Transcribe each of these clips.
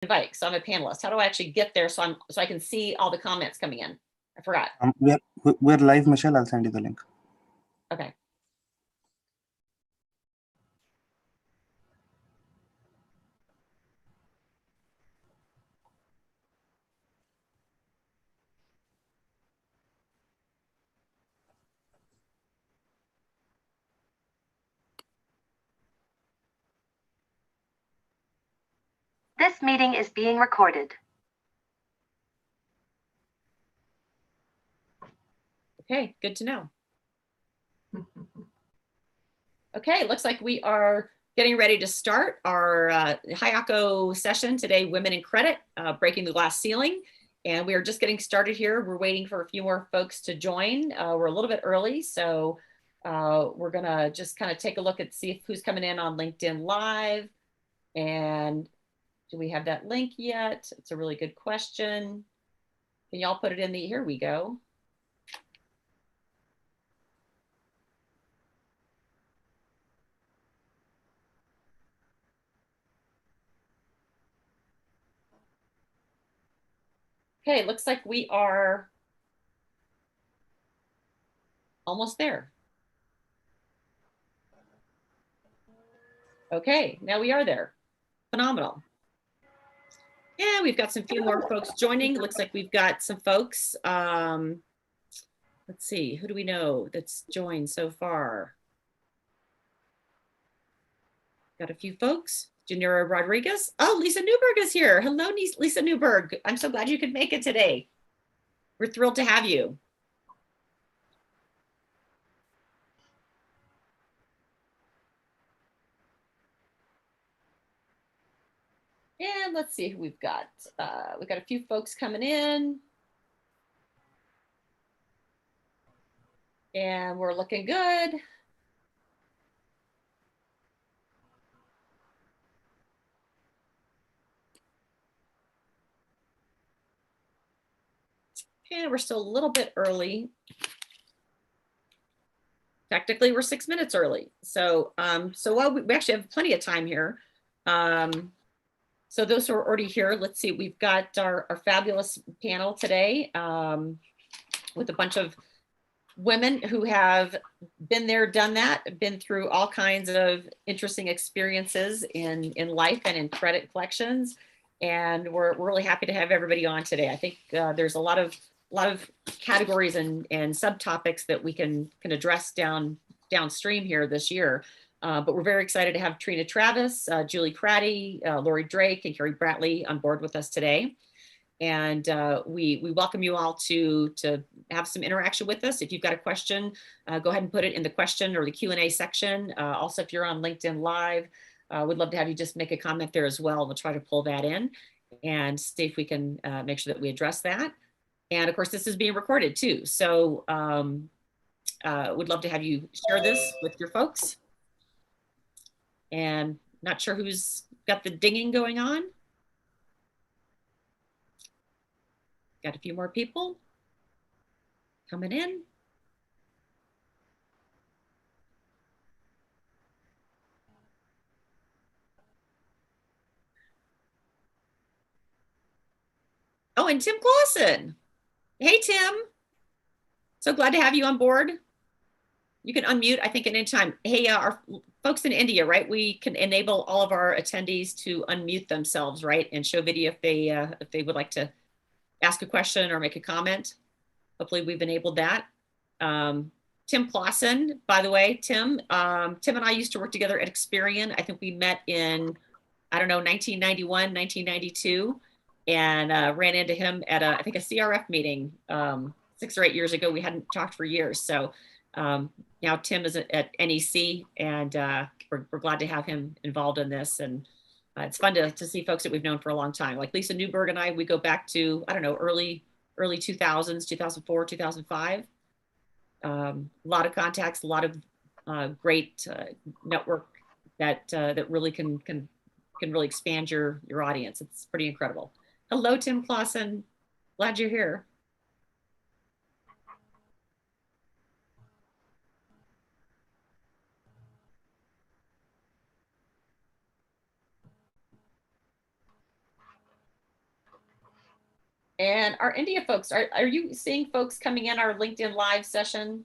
invite, so I'm a panelist. How do I actually get there so I can see all the comments coming in? I forgot. We're live, Michelle. I'll send you the link. Okay. This meeting is being recorded. Okay, good to know. Okay, looks like we are getting ready to start our Hayako session today, Women in Credit, Breaking the Glass Ceiling. And we are just getting started here. We're waiting for a few more folks to join. We're a little bit early, so we're gonna just kind of take a look at see who's coming in on LinkedIn Live. And do we have that link yet? It's a really good question. Can y'all put it in the, here we go. Okay, looks like we are almost there. Okay, now we are there. Phenomenal. Yeah, we've got some few more folks joining. Looks like we've got some folks. Let's see, who do we know that's joined so far? Got a few folks. Janira Rodriguez. Oh, Lisa Newberg is here. Hello, Lisa Newberg. I'm so glad you could make it today. We're thrilled to have you. And let's see who we've got. We've got a few folks coming in. And we're looking good. And we're still a little bit early. Technically, we're 6 minutes early. So, while we actually have plenty of time here. So those who are already here, let's see, we've got our fabulous panel today with a bunch of women who have been there, done that, been through all kinds of interesting experiences in life and in credit collections. And we're really happy to have everybody on today. I think there's a lot of categories and subtopics that we can address downstream here this year. But we're very excited to have Trina Travis, Julie Cratty, Lori Drake, and Carrie Bratlie on board with us today. And we welcome you all to have some interaction with us. If you've got a question, go ahead and put it in the question or the Q&A section. Also, if you're on LinkedIn Live, we'd love to have you just make a comment there as well. We'll try to pull that in and see if we can make sure that we address that. And of course, this is being recorded too. So would love to have you share this with your folks. And not sure who's got the dinging going on. Got a few more people coming in. Oh, and Tim Clausen. Hey, Tim. So glad to have you on board. You can unmute, I think, at any time. Hey, our folks in India, right? We can enable all of our attendees to unmute themselves, right? And show video if they would like to ask a question or make a comment. Hopefully we've enabled that. Tim Clausen, by the way, Tim and I used to work together at Experian. I think we met in, I don't know, 1991, 1992, and ran into him at I think a CRF meeting 6 or 8 years ago. We hadn't talked for years. So now Tim is at NEC, and we're glad to have him involved in this. And it's fun to see folks that we've known for a long time. Like Lisa Newberg and I, we go back to, I don't know, early 2000s, 2004, 2005. A lot of contacts, a lot of great network that really can really expand your audience. It's pretty incredible. Hello, Tim Clausen. Glad you're here. And our India folks, are you seeing folks coming in our LinkedIn Live session?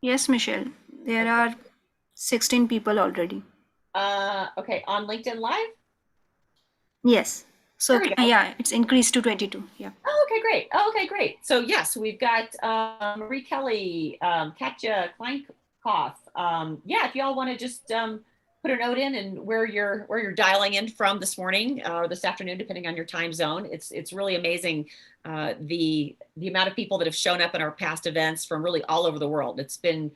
Yes, Michelle. There are 16 people already. Okay, on LinkedIn Live? Yes. So, There we go. yeah, it's increased to 22. Yeah. Oh, okay, great. Oh, okay, great. So yes, we've got Marie Kelly, Katja Kleinkoff. Yeah, if y'all want to just put a note in and where you're dialing in from this morning or this afternoon, depending on your time zone. It's really amazing the amount of people that have shown up in our past events from really all over the world. It's been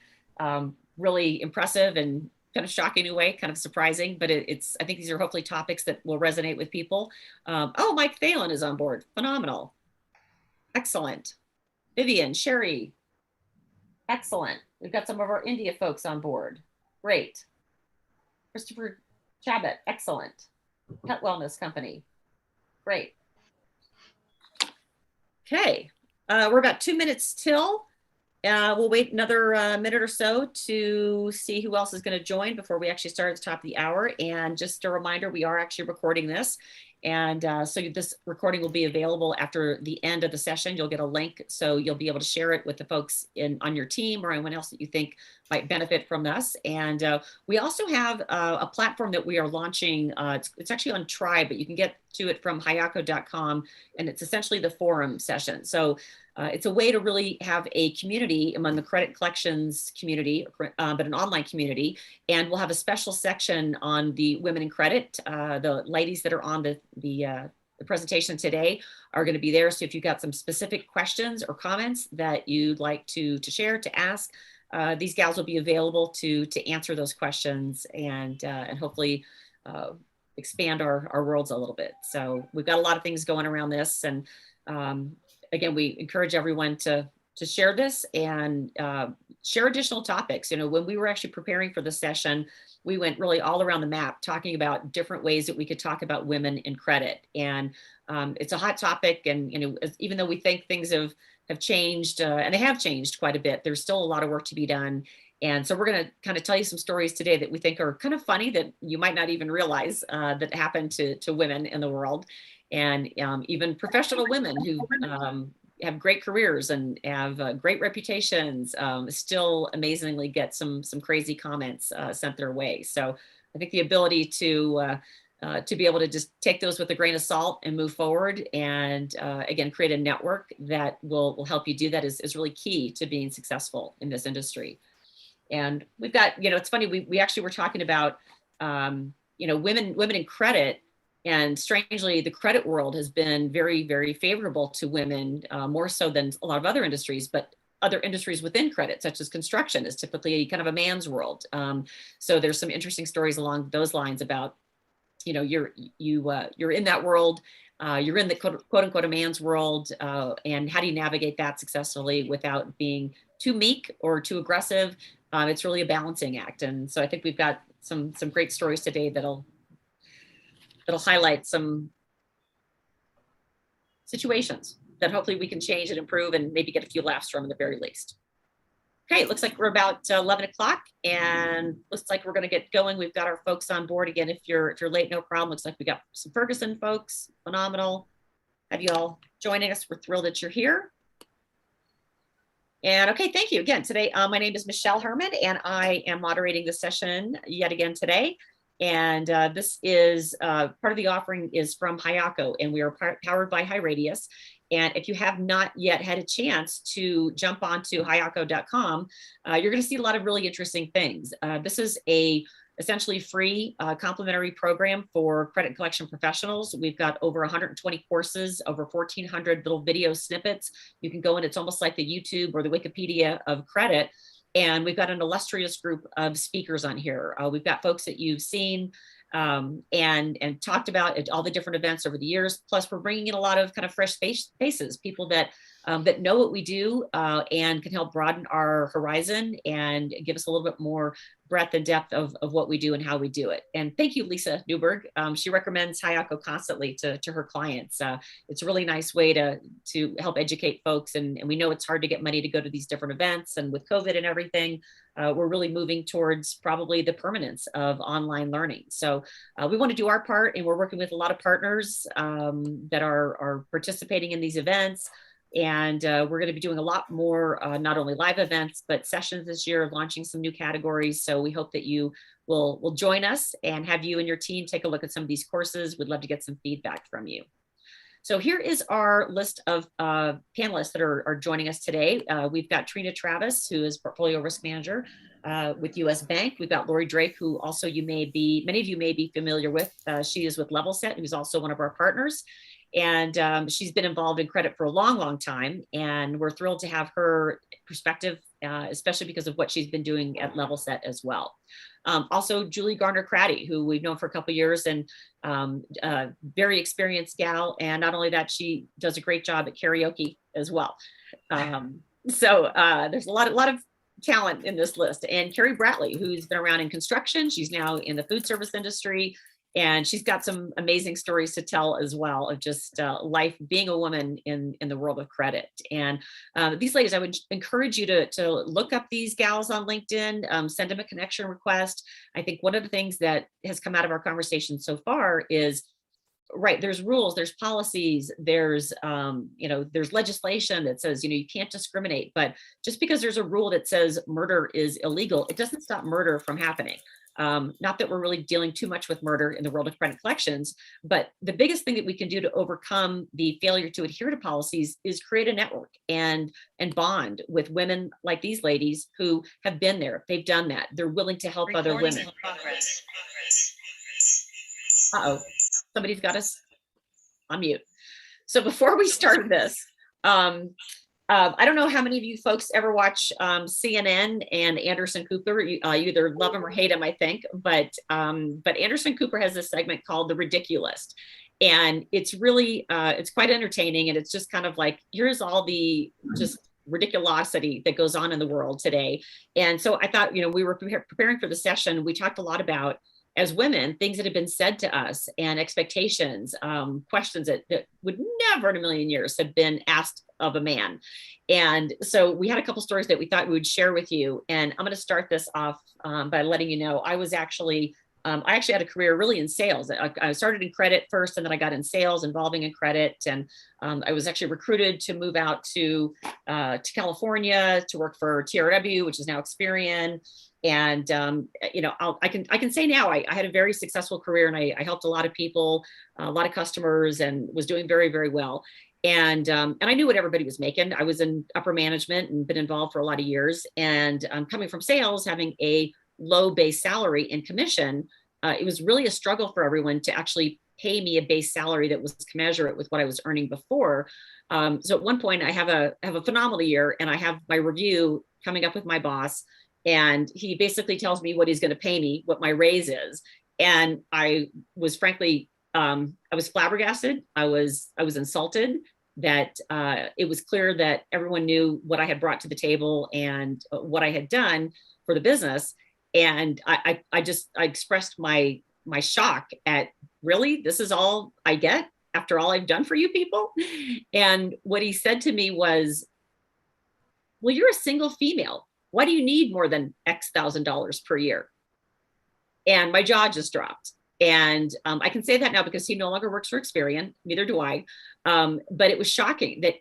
really impressive and kind of shocking in a way, kind of surprising, but I think these are hopefully topics that will resonate with people. Oh, Mike Thalen is on board. Phenomenal. Excellent. Vivian, Sherry, excellent. We've got some of our India folks on board. Great. Christopher Chabot, excellent. Pet Wellness Company, great. Okay, we're about 2 minutes till. We'll wait another minute or so to see who else is going to join before we actually start at the top of the hour. And just a reminder, we are actually recording this. And so this recording will be available after the end of the session. You'll get a link, so you'll be able to share it with the folks on your team or anyone else that you think might benefit from this. And we also have a platform that we are launching. It's actually on Tribe, but you can get to it from hayako.com, and it's essentially the forum session. So it's a way to really have a community among the credit collections community, but an online community. And we'll have a special section on the women in credit. The ladies that are on the presentation today are going to be there. So if you've got some specific questions or comments that you'd like to share, to ask, these gals will be available to answer those questions and hopefully expand our worlds a little bit. So we've got a lot of things going around this, and again, we encourage everyone to share this and share additional topics. You know, when we were actually preparing for the session, we went really all around the map talking about different ways that we could talk about women in credit. And it's a hot topic. And, you know, even though we think things have changed, and they have changed quite a bit, there's still a lot of work to be done. And so we're going to kind of tell you some stories today that we think are kind of funny, that you might not even realize that happened to women in the world. And even professional women who have great careers and have great reputations still amazingly get some crazy comments sent their way. So I think the ability to be able to just take those with a grain of salt and move forward and again, create a network that will help you do that is really key to being successful in this industry. And we've got, you know, it's funny, we actually were talking about, you know, women in credit. And strangely, the credit world has been very, very favorable to women, more so than a lot of other industries, but other industries within credit, such as construction, is typically kind of a man's world. So there's some interesting stories along those lines about, you know, you're in that world, you're in the quote unquote a man's world, and how do you navigate that successfully without being too meek or too aggressive? It's really a balancing act. And so I think we've got some great stories today that'll highlight some situations that hopefully we can change and improve and maybe get a few laughs from at the very least. Okay, it looks like we're about 11 o'clock and looks like we're going to get going. We've got our folks on board again. If you're late, no problem. Looks like we got some Ferguson folks. Phenomenal. Have you all joining us? We're thrilled that you're here. And okay, thank you again. Today, my name is Michelle Herman, and I am moderating the session yet again today. And this is part of the offering is from Hayako, and we are powered by HiRadius. And if you have not yet had a chance to jump onto hayako.com, you're going to see a lot of really interesting things. This is a essentially free complimentary program for credit collection professionals. We've got over 120 courses, over 1,400 little video snippets. You can go in, it's almost like the YouTube or the Wikipedia of credit. And we've got an illustrious group of speakers on here. We've got folks that you've seen and talked about at all the different events over the years. Plus, we're bringing in a lot of kind of fresh faces, people that that know what we do and can help broaden our horizon and give us a little bit more breadth and depth of what we do and how we do it. And thank you, Lisa Newberg. She recommends Hayako constantly to her clients. It's a really nice way to help educate folks. And we know it's hard to get money to go to these different events. And with COVID and everything, we're really moving towards probably the permanence of online learning. So we want to do our part, and we're working with a lot of partners that are participating in these events. And we're going to be doing a lot more, not only live events, but sessions this year, launching some new categories. So we hope that you will join us and have you and your team take a look at some of these courses. We'd love to get some feedback from you. So here is our list of panelists that are joining us today. We've got Trina Travis, who is Portfolio Risk Manager with US Bank. We've got Lori Drake, who also many of you may be familiar with. She is with Level Set, who's also one of our partners. And she's been involved in credit for a long, long time. And we're thrilled to have her perspective, especially because of what she's been doing at Level Set as well. Also, Julie Garner-Cratty, who we've known for a couple of years, and very experienced gal. And not only that, she does a great job at karaoke as well. So there's a lot of talent in this list. And Carrie Bratlie, who's been around in construction. She's now in the food service industry. And she's got some amazing stories to tell as well of just life being a woman in the world of credit. And these ladies, I would encourage you to look up these gals on LinkedIn, send them a connection request. I think one of the things that has come out of our conversation so far is, right, there's rules, there's policies, there's there's legislation that says, you can't discriminate. But just because there's a rule that says murder is illegal, it doesn't stop murder from happening. Not that we're really dealing too much with murder in the world of credit collections, but the biggest thing that we can do to overcome the failure to adhere to policies is create a network and bond with women like these ladies who have been there. They've done that. They're willing to help other women. Uh-oh, somebody's got us on mute. So before we started this, I don't know how many of you folks ever watch CNN and Anderson Cooper. You either love him or hate him, I think. But Anderson Cooper has this segment called The Ridiculous. And it's really, it's quite entertaining. And it's just kind of like, here's all the just ridiculosity that goes on in the world today. And so I thought, we were preparing for the session. We talked a lot about, as women, things that have been said to us and expectations, questions that would never in a million years have been asked of a man. And so we had a couple stories that we thought we would share with you. And I'm going to start this off by letting you know, I actually had a career really in sales. I started in credit first, and then I got in sales involving in credit. And I was actually recruited to move out to California to work for TRW, which is now Experian. And, I can say now I had a very successful career, and I helped a lot of people, a lot of customers, and was doing very, very well. And I knew what everybody was making. I was in upper management and been involved for a lot of years. And coming from sales, having a low base salary and commission, it was really a struggle for everyone to actually pay me a base salary that was commensurate with what I was earning before. So at one point I have a phenomenal year, and I have my review coming up with my boss. And he basically tells me what he's going to pay me, what my raise is. And I was frankly, I was flabbergasted. I was insulted that it was clear that everyone knew what I had brought to the table and what I had done for the business. And I expressed my shock at, really, this is all I get after all I've done for you people? And what he said to me was, well, you're a single female. Why do you need more than X $1,000 per year? And my jaw just dropped. And I can say that now because he no longer works for Experian, neither do I. But it was shocking that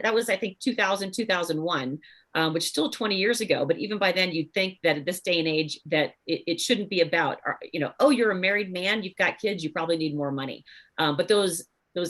that was, I think, 2000, 2001, which is still 20 years ago. But even by then, you'd think that at this day and age that it shouldn't be about, oh, you're a married man, you've got kids, you probably need more money. But those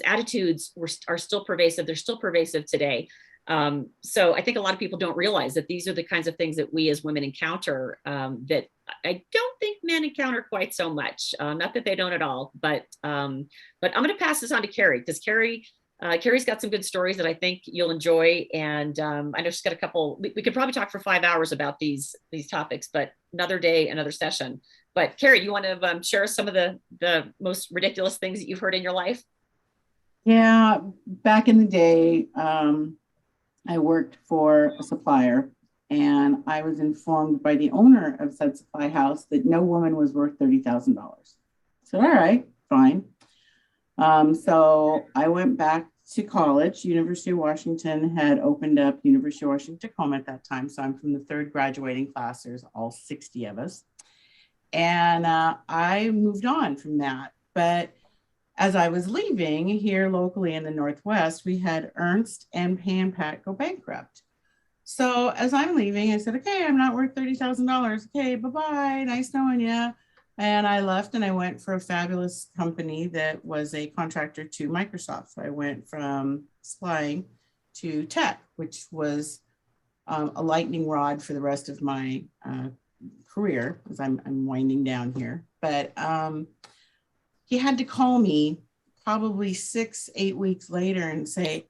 attitudes are still pervasive. They're still pervasive today. So I think a lot of people don't realize that these are the kinds of things that we as women encounter that I don't think men encounter quite so much. Not that they don't at all, but I'm going to pass this on to Carrie, because Carrie's got some good stories that I think you'll enjoy. And I know she's got a couple. We could probably talk for 5 hours about these topics, but another day, another session. But Carrie, you want to share some of the most ridiculous things that you've heard in your life? Yeah, back in the day, I worked for a supplier, and I was informed by the owner of said supply house that no woman was worth $30,000. So, all right, fine. So I went back to college. University of Washington had opened up University of Washington Tacoma at that time. So I'm from the third graduating class. There's all 60 of us. And I moved on from that. But as I was leaving here locally in the Northwest, we had Ernst and Pan Pat go bankrupt. So as I'm leaving, I said, okay, I'm not worth $30,000. Okay, bye-bye. Nice knowing you. And I left and I went for a fabulous company that was a contractor to Microsoft. So I went from supplying to tech, which was a lightning rod for the rest of my career, as I'm winding down here. But he had to call me probably 6-8 weeks later and say,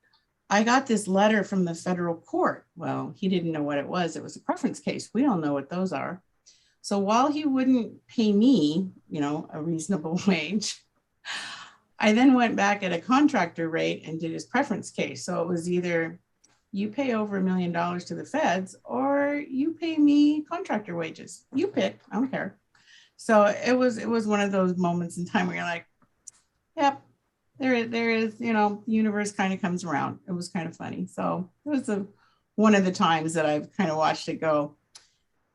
I got this letter from the federal court. Well, he didn't know what it was. It was a preference case. We all know what those are. So while he wouldn't pay me, a reasonable wage, I then went back at a contractor rate and did his preference case. So it was either you pay over $1 million to the feds or you pay me contractor wages. You pick, I don't care. So it was one of those moments in time where you're like, yep, there is, the universe kind of comes around. It was kind of funny. So it was one of the times that I've kind of watched it go,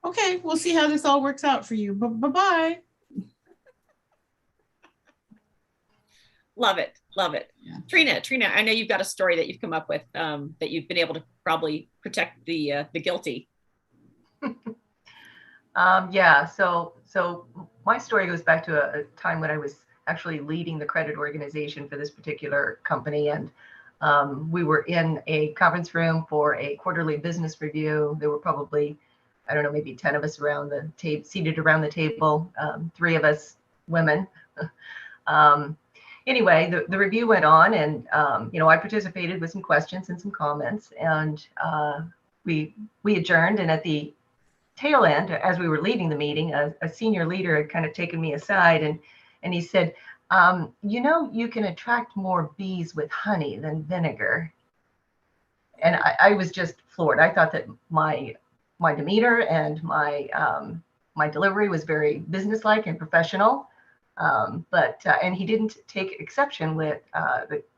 okay, we'll see how this all works out for you. Bye-bye. Love it. Love it. Yeah. Trina, I know you've got a story that you've come up with that you've been able to probably protect the guilty. Yeah, so my story goes back to a time when I was actually leading the credit organization for this particular company. And we were in a conference room for a quarterly business review. There were probably, I don't know, maybe 10 of us around the table, seated around the table, 3 of us women. Anyway, the review went on, and I participated with some questions and some comments, and we adjourned. And at the tail end, as we were leaving the meeting, a senior leader had kind of taken me aside, and he said, you can attract more bees with honey than vinegar. And I was just floored. I thought that my demeanor and my delivery was very businesslike and professional. And he didn't take exception with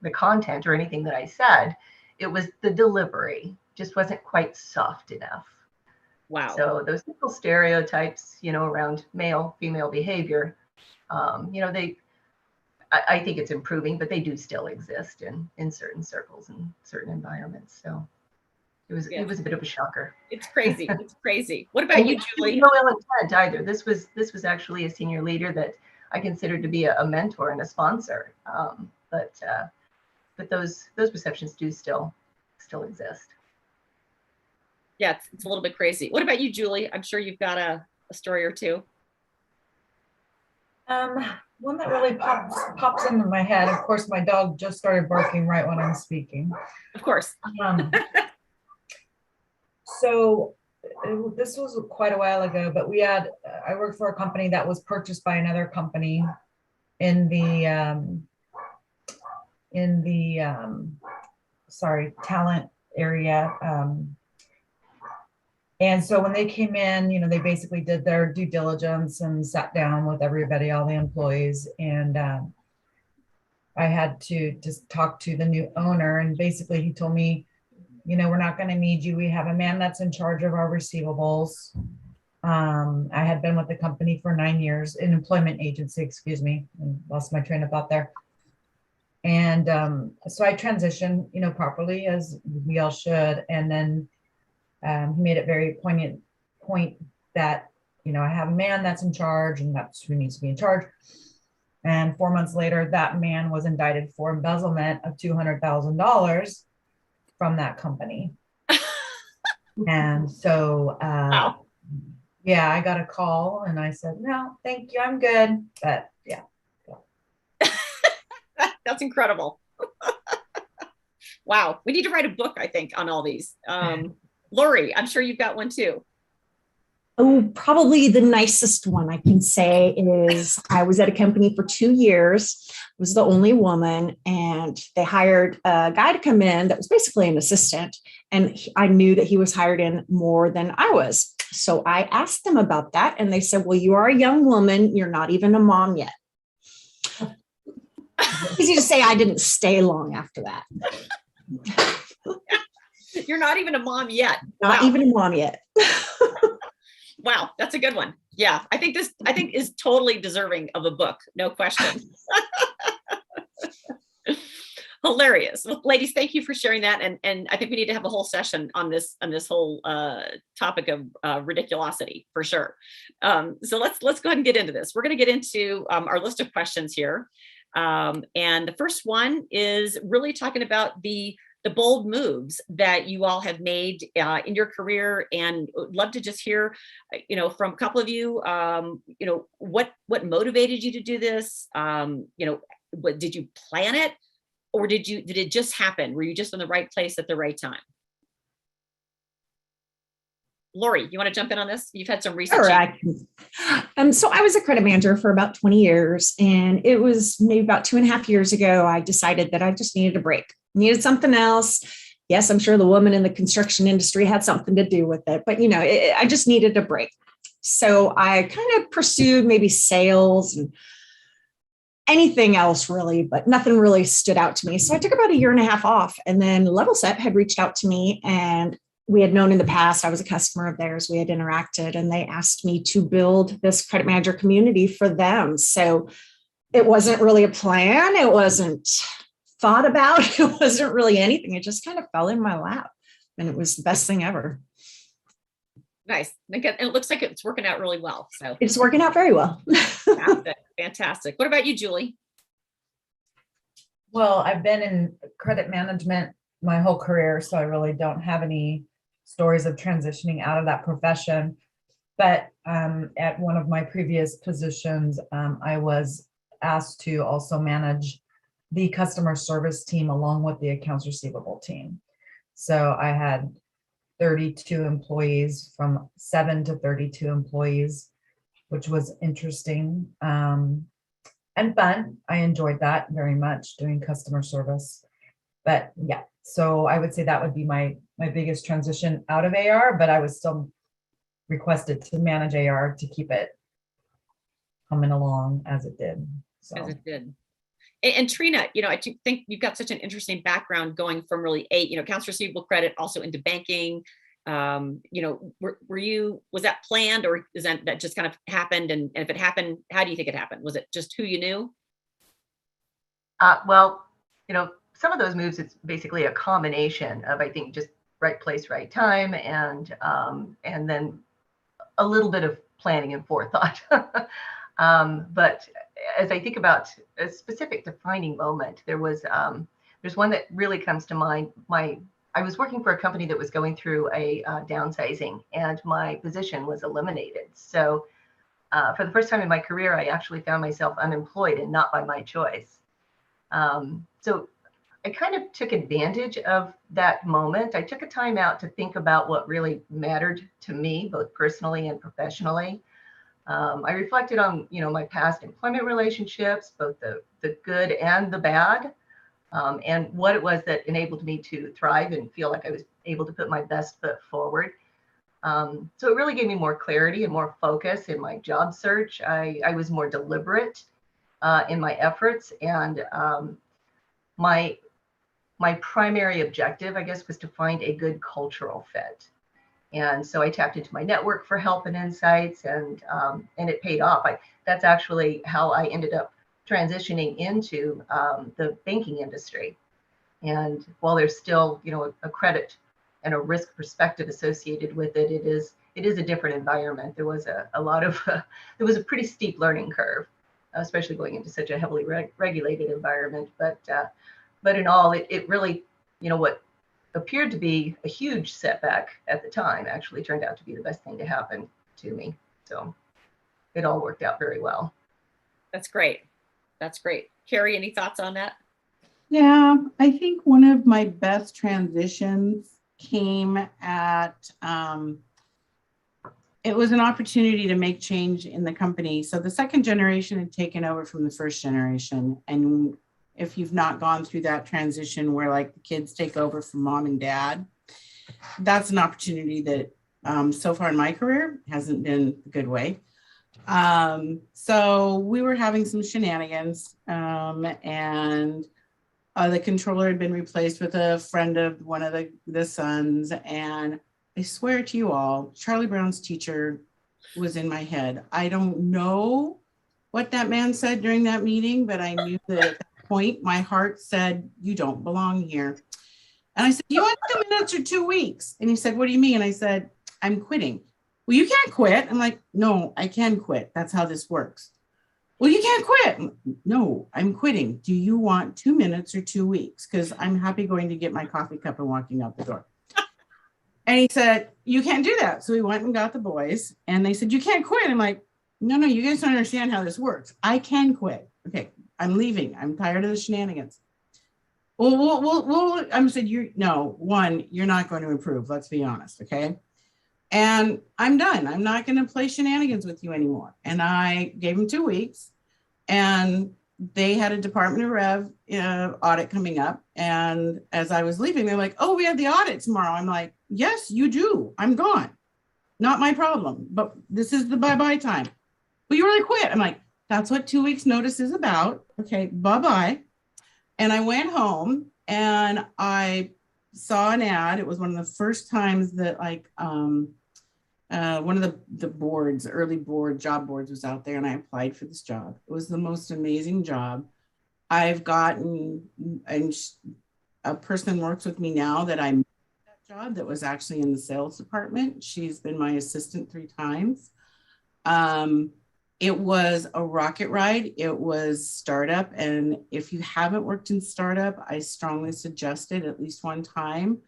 the content or anything that I said. It was the delivery just wasn't quite soft enough. Wow. So those simple stereotypes, around male, female behavior, I think it's improving, but they do still exist in certain circles and certain environments. So it was a bit of a shocker. It's crazy. It's crazy. What about you, Julie? No ill intent either. This was actually a senior leader that I considered to be a mentor and a sponsor. But those perceptions do still exist. Yeah, it's a little bit crazy. What about you, Julie? I'm sure you've got a story or two. One that really pops into my head. Of course, my dog just started barking right when I'm speaking. Of course. So this was quite a while ago, but I worked for a company that was purchased by another company in the talent area. And so when they came in, they basically did their due diligence and sat down with everybody, all the employees. And I had to just talk to the new owner. And basically he told me, we're not going to need you. We have a man that's in charge of our receivables. I had been with the company for 9 years, an employment agency, excuse me, and lost my train of thought there. And so I transitioned, properly, as we all should. And then he made it very poignant point that, I have a man that's in charge, and that's who needs to be in charge. And 4 months later, that man was indicted for embezzlement of $200,000 from that company. And so, Wow. Yeah, I got a call and I said, no, thank you, I'm good. But yeah. That's incredible. Wow. We need to write a book, I think, on all these. Lori, I'm sure you've got one too. Oh, probably the nicest one I can say is I was at a company for 2 years, was the only woman, and they hired a guy to come in that was basically an assistant. And I knew that he was hired in more than I was. So I asked them about that, and they said, well, you are a young woman. You're not even a mom yet. Easy to say I didn't stay long after that. You're not even a mom yet. Not Wow. even a mom yet. Wow, that's a good one. Yeah, I think is totally deserving of a book, no question. Hilarious. Well, ladies, thank you for sharing that. And I think we need to have a whole session on this whole topic of ridiculosity for sure. So let's go ahead and get into this. We're going to get into our list of questions here. And the first one is really talking about the bold moves that you all have made in your career, and would love to just hear, from a couple of you, what motivated you to do this? What did you plan it, or did it just happen? Were you just in the right place at the right time? Lori, you want to jump in on this? You've had some research. Sure, so I was a credit manager for about 20 years, and it was maybe about 2.5 years ago, I decided that I just needed a break, needed something else. Yes, I'm sure the woman in the construction industry had something to do with it, but I just needed a break. So I kind of pursued maybe sales and anything else really, but nothing really stood out to me. So I took about 1.5 years off, and then Level Set had reached out to me, and we had known in the past, I was a customer of theirs, we had interacted, and they asked me to build this credit manager community for them. So it wasn't really a plan. It wasn't thought about. It wasn't really anything. It just kind of fell in my lap, and it was the best thing ever. Nice. And it looks like it's working out really well. So it's working out very well. Fantastic. What about you, Julie? Well, I've been in credit management my whole career, so I really don't have any stories of transitioning out of that profession. But at one of my previous positions, I was asked to also manage the customer service team along with the accounts receivable team. So I had 32 employees, from 7 to 32 employees, which was interesting and fun. I enjoyed that very much, doing customer service. But yeah, so I would say that would be my biggest transition out of AR, but I was still requested to manage AR to keep it coming along as it did. So. As it did. And Trina, I think you've got such an interesting background going from really accounts receivable credit also into banking. Was that planned, or is that just kind of happened? And if it happened, how do you think it happened? Was it just who you knew? Well, some of those moves, it's basically a combination of, I think, just right place, right time, and then a little bit of planning and forethought. But as I think about a specific defining moment, there's one that really comes to mind. I was working for a company that was going through a downsizing, and my position was eliminated. So for the first time in my career, I actually found myself unemployed, and not by my choice. So I kind of took advantage of that moment. I took a time out to think about what really mattered to me, both personally and professionally. I reflected on, my past employment relationships, both the good and the bad, and what it was that enabled me to thrive and feel like I was able to put my best foot forward. So it really gave me more clarity and more focus in my job search. I was more deliberate in my efforts, and my primary objective, I guess, was to find a good cultural fit. And so I tapped into my network for help and insights, and it paid off. That's actually how I ended up transitioning into the banking industry. And while there's still, a credit and a risk perspective associated with it, it is a different environment. There was there was a pretty steep learning curve, especially going into such a heavily regulated environment. But in all, it really, what appeared to be a huge setback at the time actually turned out to be the best thing to happen to me. So it all worked out very well. That's great. That's great. Carrie, any thoughts on that? Yeah, I think one of my best transitions came at it was an opportunity to make change in the company. So the second generation had taken over from the first generation. And if you've not gone through that transition where like the kids take over from mom and dad, that's an opportunity that so far in my career hasn't been a good way. So we were having some shenanigans, and the controller had been replaced with a friend of one of the sons. And I swear to you all, Charlie Brown's teacher was in my head. I don't know what that man said during that meeting, but I knew that at that point, my heart said, you don't belong here. And I said, you want 2 minutes or 2 weeks? And he said, what do you mean? And I said, I'm quitting. Well, you can't quit. I'm like, no, I can quit. That's how this works. Well, you can't quit. No, I'm quitting. Do you want 2 minutes or 2 weeks? Because I'm happy going to get my coffee cup and walking out the door. And he said, you can't do that. So we went and got the boys and they said, you can't quit. I'm like, no, you guys don't understand how this works. I can quit. Okay, I'm leaving. I'm tired of the shenanigans. Well, I'm saying, you're not going to improve. Let's be honest. Okay. And I'm done. I'm not going to play shenanigans with you anymore. And I gave them 2 weeks and they had a Department of Rev audit coming up. And as I was leaving, they're like, oh, we have the audit tomorrow. I'm like, yes, you do. I'm gone. Not my problem. But this is the bye-bye time. But you really quit. I'm like, that's what 2 weeks notice is about. Okay, bye-bye. And I went home and I saw an ad. It was one of the first times that one of the boards, early job boards was out there and I applied for this job. It was the most amazing job. I've gotten, and a person works with me now that I met that job that was actually in the sales department. She's been my assistant 3 times. It was a rocket ride. It was startup. And if you haven't worked in startup, I strongly suggest it at least one time.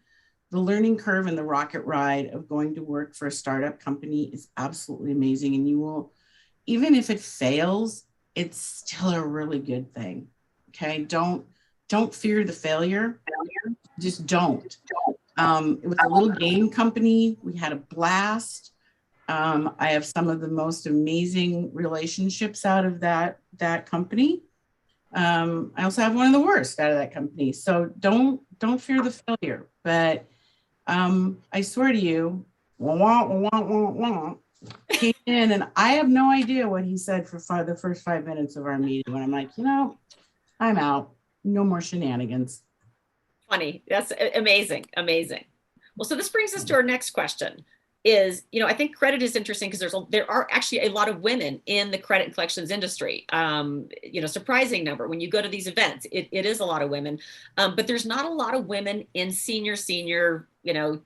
The learning curve and the rocket ride of going to work for a startup company is absolutely amazing. And you will, even if it fails, it's still a really good thing. Okay. Don't fear the failure. Just don't. It was a little game company. We had a blast. I have some of the most amazing relationships out of that company. I also have one of the worst out of that company. So don't fear the failure. But I swear to you, came in and I have no idea what he said for the first 5 minutes of our meeting when I'm like, I'm out. No more shenanigans. Funny. That's amazing. Amazing. Well, so this brings us to our next question is, I think credit is interesting because there are actually a lot of women in the credit and collections industry. Surprising number. When you go to these events, it is a lot of women, but there's not a lot of women in senior,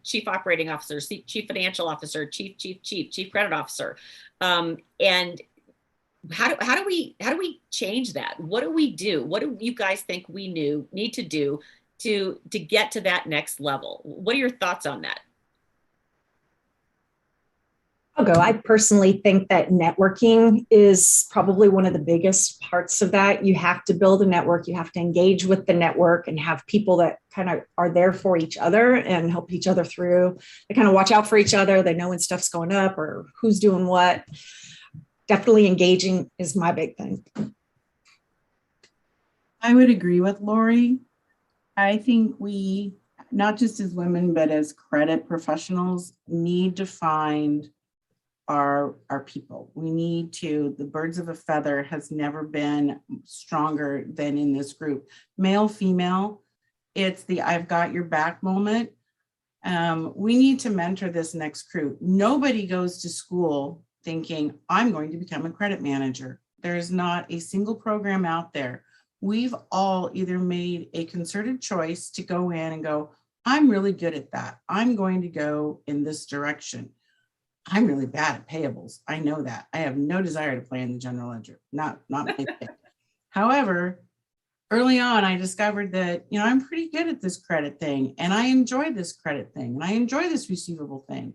chief operating officer, chief financial officer, chief credit officer. And how do we change that? What do we do? What do you guys think we need to do to get to that next level? What are your thoughts on that? I'll go. I personally think that networking is probably one of the biggest parts of that. You have to build a network. You have to engage with the network and have people that kind of are there for each other and help each other through. They kind of watch out for each other. They know when stuff's going up or who's doing what. Definitely engaging is my big thing. I would agree with Lori. I think we, not just as women, but as credit professionals, need to find our people. We need to, the birds of a feather has never been stronger than in this group. Male, female, it's the I've got your back moment. We need to mentor this next crew. Nobody goes to school thinking, I'm going to become a credit manager. There's not a single program out there. We've all either made a concerted choice to go in and go, I'm really good at that. I'm going to go in this direction. I'm really bad at payables. I know that. I have no desire to play in the general ledger. Not my thing. However, early on, I discovered that, I'm pretty good at this credit thing and I enjoy this credit thing and I enjoy this receivable thing.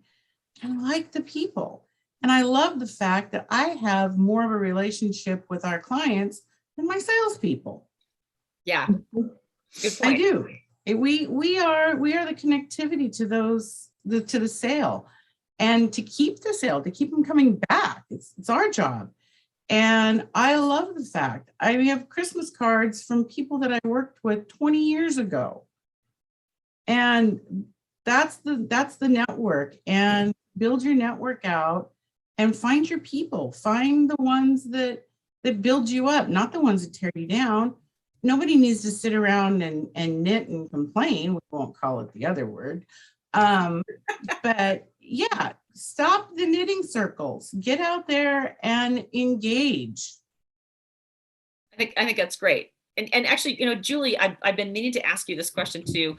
And I like the people. And I love the fact that I have more of a relationship with our clients than my salespeople. Yeah, good point. I do. We are the connectivity to to the sale. and to keep the sale, to keep them coming back. It's our job. And I love the fact I have Christmas cards from people that I worked with 20 years ago. And that's the network. And build your network out and find your people. Find the ones that build you up, not the ones that tear you down. Nobody needs to sit around and knit and complain. We won't call it the other word. But yeah, stop the knitting circles. Get out there and engage. I think that's great. And actually, Julie, I've been meaning to ask you this question too.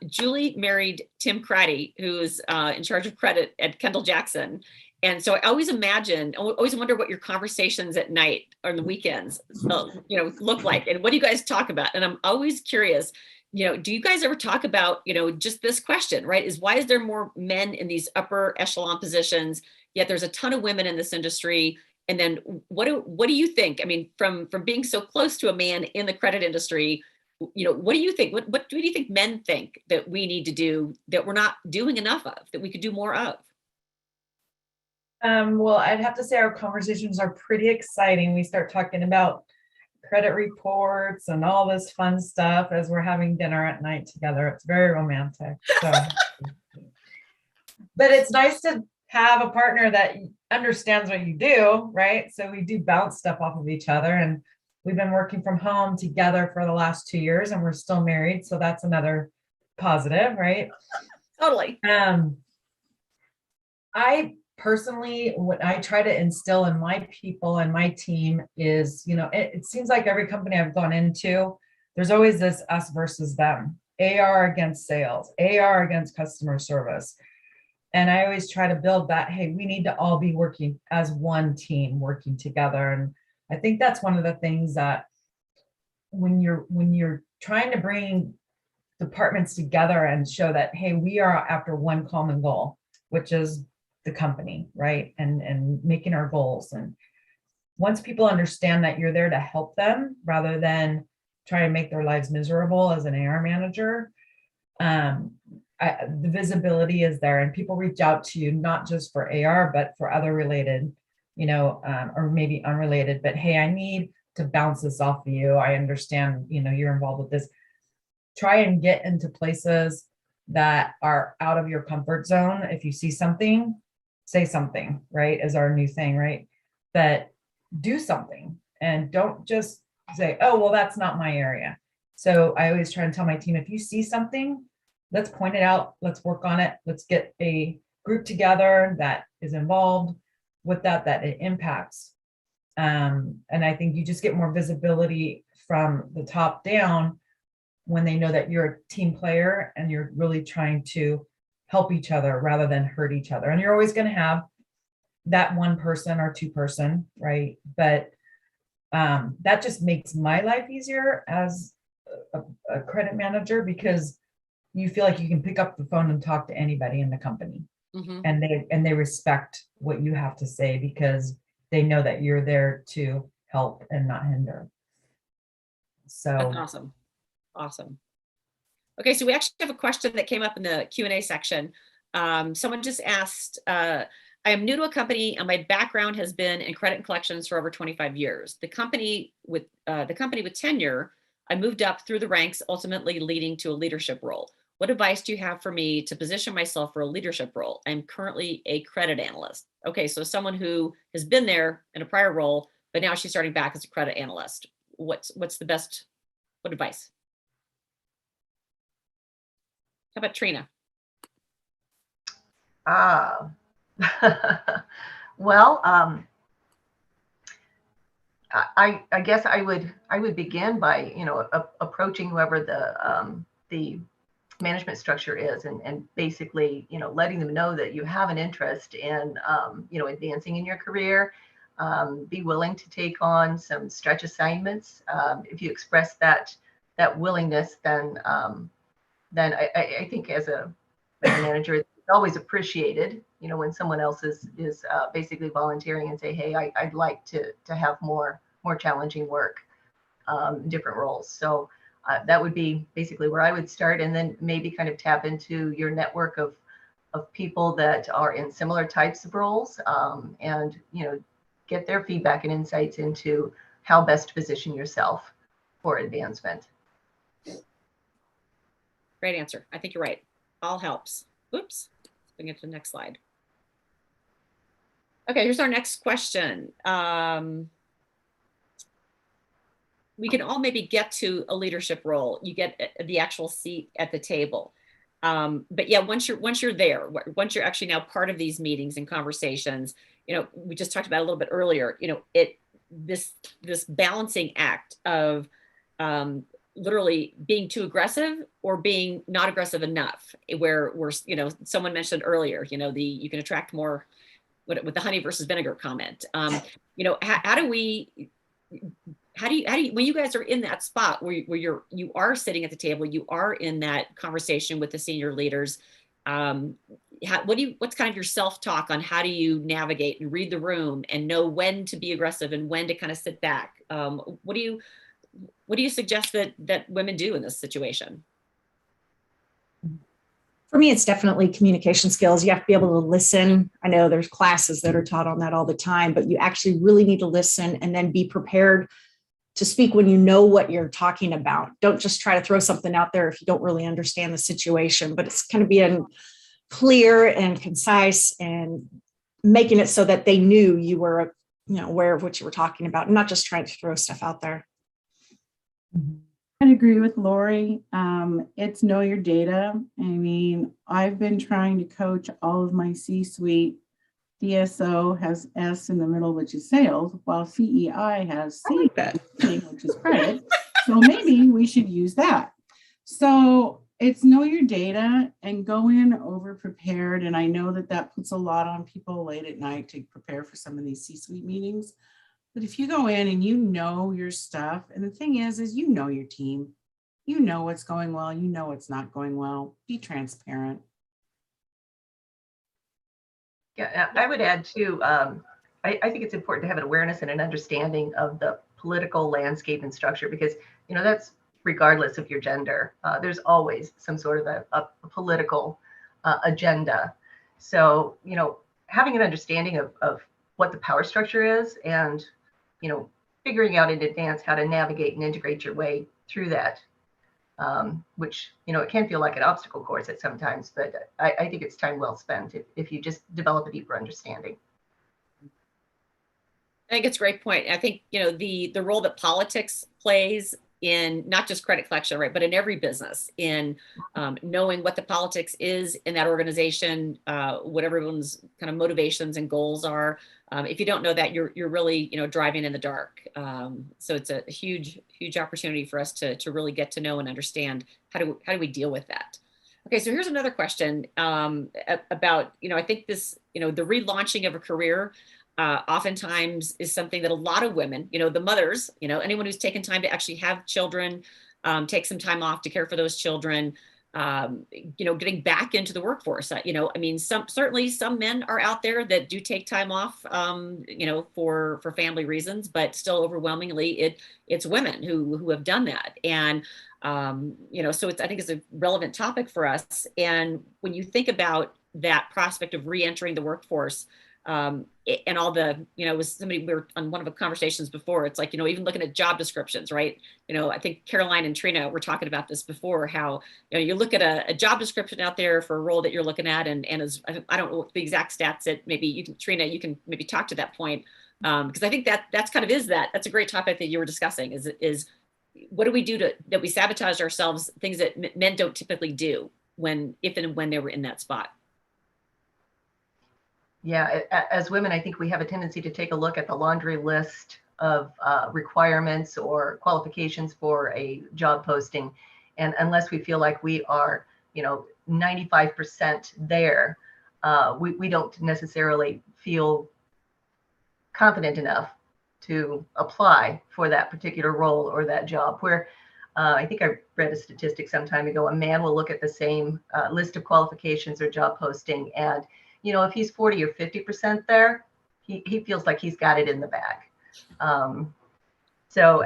Julie married Tim Cratty, who is in charge of credit at Kendall Jackson. And so I always wonder what your conversations at night or on the weekends, look like, and what do you guys talk about? And I'm always curious, do you guys ever talk about, just this question, right? Is why is there more men in these upper echelon positions, yet there's a ton of women in this industry? And then what do you think? I mean, from being so close to a man in the credit industry, what do you think? What do you think men think that we need to do that we're not doing enough of, that we could do more of? Well, I'd have to say our conversations are pretty exciting. We start talking about credit reports and all this fun stuff as we're having dinner at night together. It's very romantic. So, but it's nice to have a partner that understands what you do, right? So we do bounce stuff off of each other, and we've been working from home together for the last 2 years, and we're still married. So that's another positive, right? Totally. I personally, what I try to instill in my people and my team is, it seems like every company I've gone into, there's always this us versus them, AR against sales, AR against customer service. And I always try to build that, hey, we need to all be working as one team, working together. And I think that's one of the things that when you're trying to bring departments together and show that, hey, we are after one common goal, which is the company, right? And making our goals. And once people understand that you're there to help them rather than try and make their lives miserable as an AR manager, the visibility is there, and people reach out to you, not just for AR, but for other related, or maybe unrelated, but hey, I need to bounce this off of you. I understand, you're involved with this. Try and get into places that are out of your comfort zone. If you see something, say something, right? Is our new thing, right? But do something, and don't just say, oh, well, that's not my area. So I always try and tell my team, if you see something, let's point it out. Let's work on it. Let's get a group together that is involved with that it impacts. And I think you just get more visibility from the top down when they know that you're a team player and you're really trying to help each other rather than hurt each other. And you're always going to have that one person or two person, right? But that just makes my life easier as a credit manager, because you feel like you can pick up the phone and talk to anybody in the company. Mm-hmm. and they respect what you have to say because they know that you're there to help and not hinder. So that's awesome. Okay, so we actually have a question that came up in the Q&A section. Someone just asked, I am new to a company and my background has been in credit and collections for over 25 years. The company with tenure, I moved up through the ranks, ultimately leading to a leadership role. What advice do you have for me to position myself for a leadership role? I'm currently a credit analyst. Okay, so someone who has been there in a prior role, but now she's starting back as a credit analyst. What advice? How about Trina? Well, I guess I would begin by approaching whoever the management structure is, and basically letting them know that you have an interest in advancing in your career. Be willing to take on some stretch assignments. If you express that willingness, then I think as a manager, it's always appreciated, when someone else is basically volunteering and say, hey, I'd like to have more challenging work, different roles. So that would be basically where I would start, and then maybe kind of tap into your network of of people that are in similar types of roles, and get their feedback and insights into how best to position yourself for advancement. Great answer. I think you're right. All helps. Oops. Let's bring it to the next slide. Okay, here's our next question. We can all maybe get to a leadership role. You get the actual seat at the table. But yeah, once you're there, once you're actually now part of these meetings and conversations, we just talked about a little bit earlier, this balancing act of literally being too aggressive or being not aggressive enough, where we're, someone mentioned earlier, you can attract more with the honey versus vinegar comment. How do you, when you guys are in that spot where you are sitting at the table, you are in that conversation with the senior leaders, what's kind of your self-talk on how do you navigate and read the room and know when to be aggressive and when to kind of sit back? What do you suggest that women do in this situation? For me, it's definitely communication skills. You have to be able to listen. I know there's classes that are taught on that all the time, but you actually really need to listen and then be prepared to speak when you know what you're talking about. Don't just try to throw something out there if you don't really understand the situation, but it's kind of being clear and concise and making it so that they knew you were, aware of what you were talking about, and not just trying to throw stuff out there. I'd agree with Lori. It's know your data. I mean, I've been trying to coach all of my C-suite. DSO has S in the middle, which is sales, while CEI has C, which is credit. So maybe we should use that. So it's know your data and go in over prepared. And I know that puts a lot on people late at night to prepare for some of these C-suite meetings. But if you go in and you know your stuff, and the thing is you know your team, you know what's going well, you know what's not going well, be transparent. Yeah, I would add too, I think it's important to have an awareness and an understanding of the political landscape and structure, because, that's regardless of your gender. There's always some sort of a political agenda. So, having an understanding of what the power structure is and, figuring out in advance how to navigate and integrate your way through that, which, it can feel like an obstacle course at sometimes, but I think it's time well spent if you just develop a deeper understanding. I think it's a great point. I think, the role that politics plays in not just credit collection, right, but in every business, in knowing what the politics is in that organization, what everyone's kind of motivations and goals are. If you don't know that, you're really, driving in the dark. So it's a huge opportunity for us to really get to know and understand how do we deal with that. Okay, so here's another question about, I think this, the relaunching of a career oftentimes is something that a lot of women, the mothers, anyone who's taken time to actually have children, take some time off to care for those children, getting back into the workforce. Certainly some men are out there that do take time off, for family reasons, but still overwhelmingly it's women who have done that. And, so I think it's a relevant topic for us. And when you think about that prospect of re-entering the workforce, and all the, was somebody, we were on one of the conversations before, it's like, even looking at job descriptions, right? I think Caroline and Trina were talking about this before, how, you look at a job description out there for a role that you're looking at, and as I don't know what the exact stats that maybe you can, Trina, you can maybe talk to that point. Because I think that's kind of that's a great topic that you were discussing is what do we do that we sabotage ourselves, things that men don't typically do if and when they were in that spot. Yeah, as women, I think we have a tendency to take a look at the laundry list of requirements or qualifications for a job posting. And unless we feel like we are, 95% there, we don't necessarily feel confident enough to apply for that particular role or that job. Where I think I read a statistic some time ago, a man will look at the same list of qualifications or job posting, and if he's 40 or 50% there, he feels like he's got it in the bag. So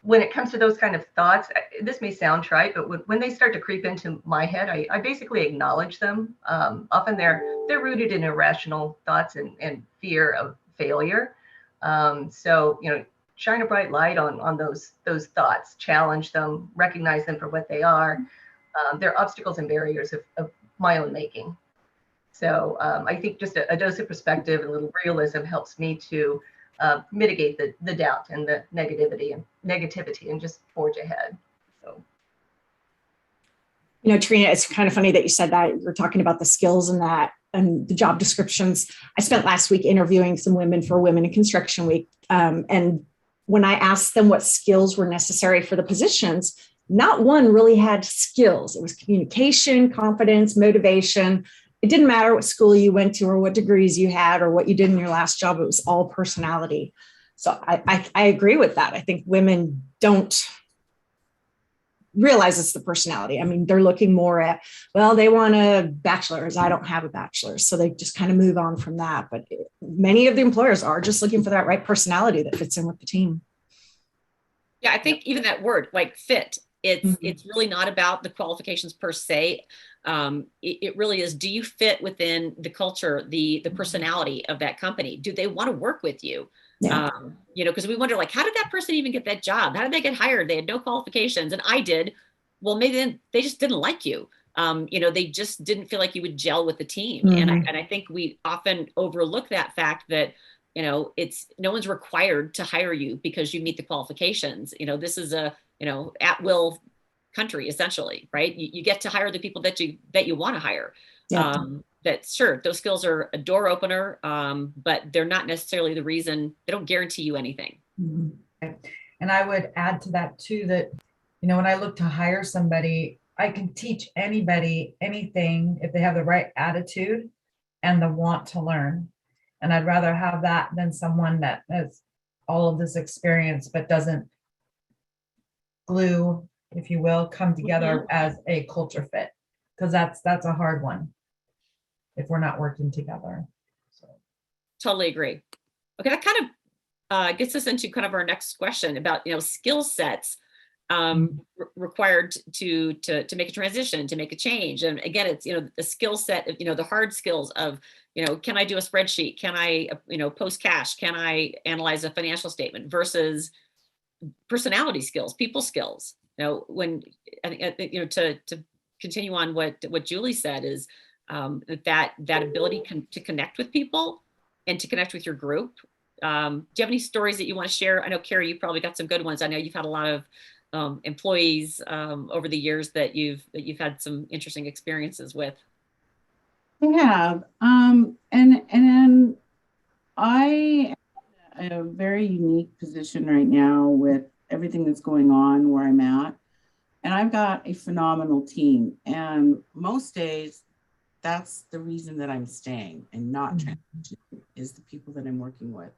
when it comes to those kind of thoughts, this may sound trite, but when they start to creep into my head, I basically acknowledge them. Often they're rooted in irrational thoughts and fear of failure. So, shine a bright light on those thoughts, challenge them, recognize them for what they are. They're obstacles and barriers of my own making. So I think just a dose of perspective and a little realism helps me to mitigate the doubt and the negativity and just forge ahead. So. Trina, it's kind of funny that you said that. You're talking about the skills and that and the job descriptions. I spent last week interviewing some women for Women in Construction Week. And when I asked them what skills were necessary for the positions, not one really had skills. It was communication, confidence, motivation. It didn't matter what school you went to or what degrees you had or what you did in your last job. It was all personality. So I agree with that. I think women don't realize it's the personality. I mean, they're looking more at, well, they want a bachelor's. I don't have a bachelor's. So they just kind of move on from that. But many of the employers are just looking for that right personality that fits in with the team. Yeah, I think even that word, like fit, it's really not about the qualifications per se. It really is, do you fit within the culture, the personality of that company? Do they want to work with you? Yeah. Because we wonder, like, how did that person even get that job? How did they get hired? They had no qualifications, and I did. Well, maybe then they just didn't like you. They just didn't feel like you would gel with the team. And I think we often overlook that fact that, it's no one's required to hire you because you meet the qualifications. This is a, at will country, essentially, right? You get to hire the people that you want to hire. Yeah. That sure, those skills are a door opener, but they're not necessarily the reason. They don't guarantee you anything. And I would add to that too, that, when I look to hire somebody, I can teach anybody anything if they have the right attitude and the want to learn. And I'd rather have that than someone that has all of this experience, but doesn't glue, if you will, come together as a culture fit. Because that's a hard one if we're not working together. So. Totally agree. Okay, that kind of gets us into kind of our next question about, skill sets required to make a transition, to make a change. And again, it's, the skill set of, the hard skills of, can I do a spreadsheet? Can I, post cash? Can I analyze a financial statement versus personality skills, people skills? When, to continue on what Julie said is that ability to connect with people and to connect with your group. Do you have any stories that you want to share? I know, Carrie, you probably got some good ones. I know you've had a lot of employees over the years that you've had some interesting experiences with. I have, and then I am in a very unique position right now with everything that's going on where I'm at, and I've got a phenomenal team. And most days, that's the reason that I'm staying and not transitioning, is the people that I'm working with.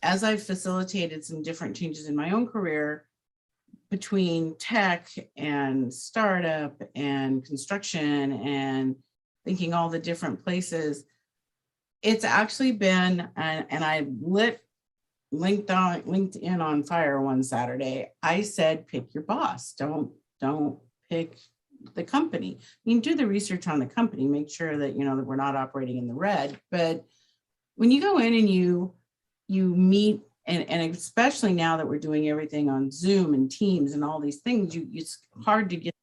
As I've facilitated some different changes in my own career, between tech and startup and construction and thinking all the different places, it's actually been, and I lit LinkedIn on fire one Saturday. I said, pick your boss. Don't pick the company. I mean, do the research on the company, make sure that, that we're not operating in the red. But when you go in and you meet, and especially now that we're doing everything on Zoom and Teams and all these things, it's hard to get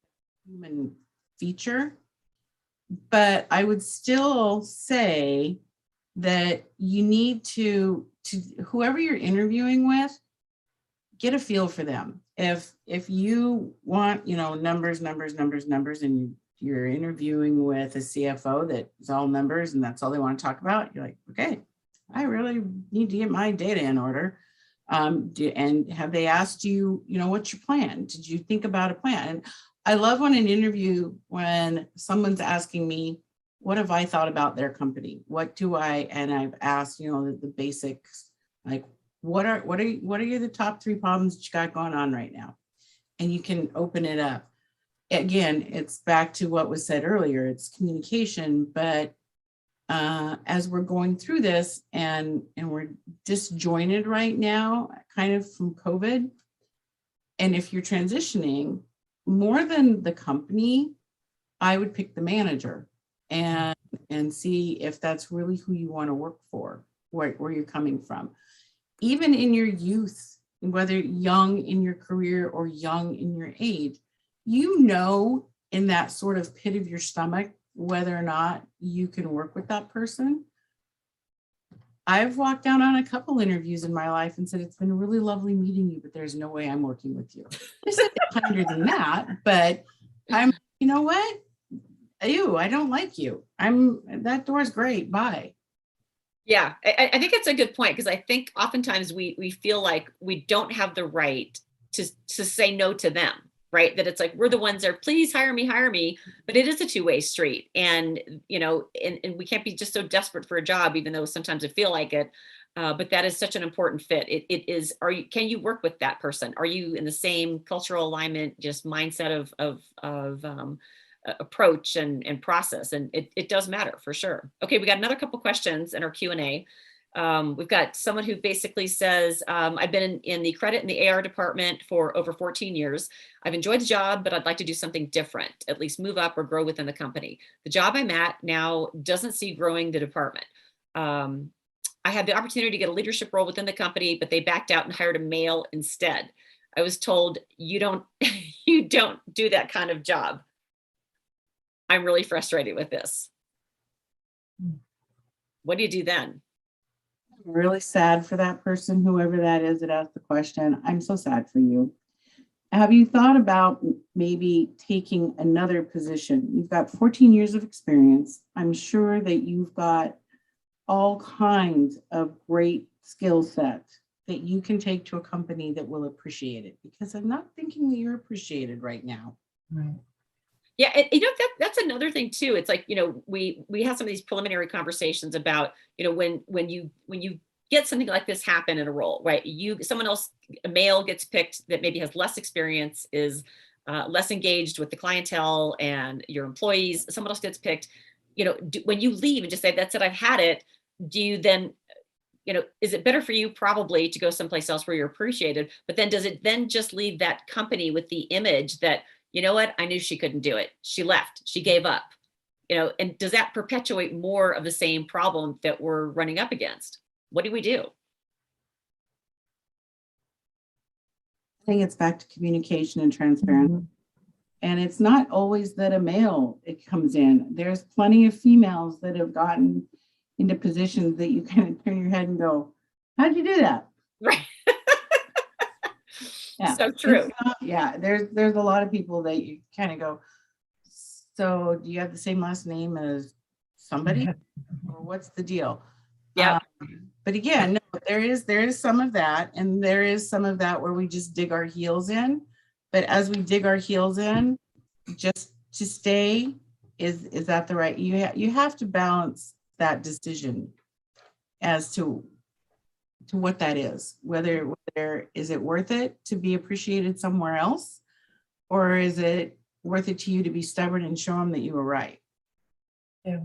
the human feature. But I would still say that you need to whoever you're interviewing with, get a feel for them. If you want, numbers, and you're interviewing with a CFO that is all numbers and that's all they want to talk about, you're like, okay, I really need to get my data in order. And have they asked you, what's your plan? Did you think about a plan? And I love when an interview, when someone's asking me, what have I thought about their company? And I've asked, the basics, like, what are the top 3 problems that you got going on right now? And you can open it up. Again, it's back to what was said earlier, it's communication, but as we're going through this, and we're disjointed right now, kind of from COVID. And if you're transitioning, more than the company, I would pick the manager and see if that's really who you want to work for, where you're coming from. Even in your youth, whether young in your career or young in your age, you know, in that sort of pit of your stomach, whether or not you can work with that person. I've walked down on a couple interviews in my life and said, it's been really lovely meeting you, but there's no way I'm working with you. I said it kinder than that, but you know what? Ew, I don't like you. That door's great. Bye. Yeah, I think it's a good point, because I think oftentimes we feel like we don't have the right to say no to them, right? That it's like, we're the ones that are, please hire me, but it is a two-way street. And, you know, and we can't be just so desperate for a job, even though sometimes I feel like it. But that is such an important fit. It is, can you work with that person? Are you in the same cultural alignment, just mindset of approach and process? And it does matter for sure. Okay, we got another couple questions in our Q&A. We've got someone who basically says, I've been in the credit and the AR department for over 14 years. I've enjoyed the job, but I'd like to do something different, at least move up or grow within the company. The job I'm at now doesn't see growing the department. I had the opportunity to get a leadership role within the company, but they backed out and hired a male instead. I was told, you don't do that kind of job. I'm really frustrated with this. What do you do then? I'm really sad for that person, whoever that is that asked the question. I'm so sad for you. Have you thought about maybe taking another position? You've got 14 years of experience. I'm sure that you've got all kinds of great skill sets that you can take to a company that will appreciate it, because I'm not thinking that you're appreciated right now. Right. Yeah, you know, that's another thing too. It's like, you know, we have some of these preliminary conversations about, you know, when you get something like this happen in a role, right? Someone else, a male gets picked that maybe has less experience, is less engaged with the clientele and your employees. Someone else gets picked, you know, when you leave and just say, that's it, I've had it. Do you then, you know, is it better for you probably to go someplace else where you're appreciated? But then does it then just leave that company with the image that, you know what, I knew she couldn't do it. She left, she gave up, you know, and does that perpetuate more of the same problem that we're running up against? What do we do? I think it's back to communication and transparency. Mhm. And it's not always that a male it comes in. There's plenty of females that have gotten into positions that you kind of turn your head and go, how'd you do that? Right. Yeah, So true. Yeah, there's a lot of people that you kind of go, so do you have the same last name as somebody? Or what's the deal? Yeah. But again, no, there is some of that, and there is some of that where we just dig our heels in. But as we dig our heels in, just to stay, is that the right? You have to balance that decision as to what that is. Whether is it worth it to be appreciated somewhere else, or is it worth it to you to be stubborn and show them that you were right? Yeah.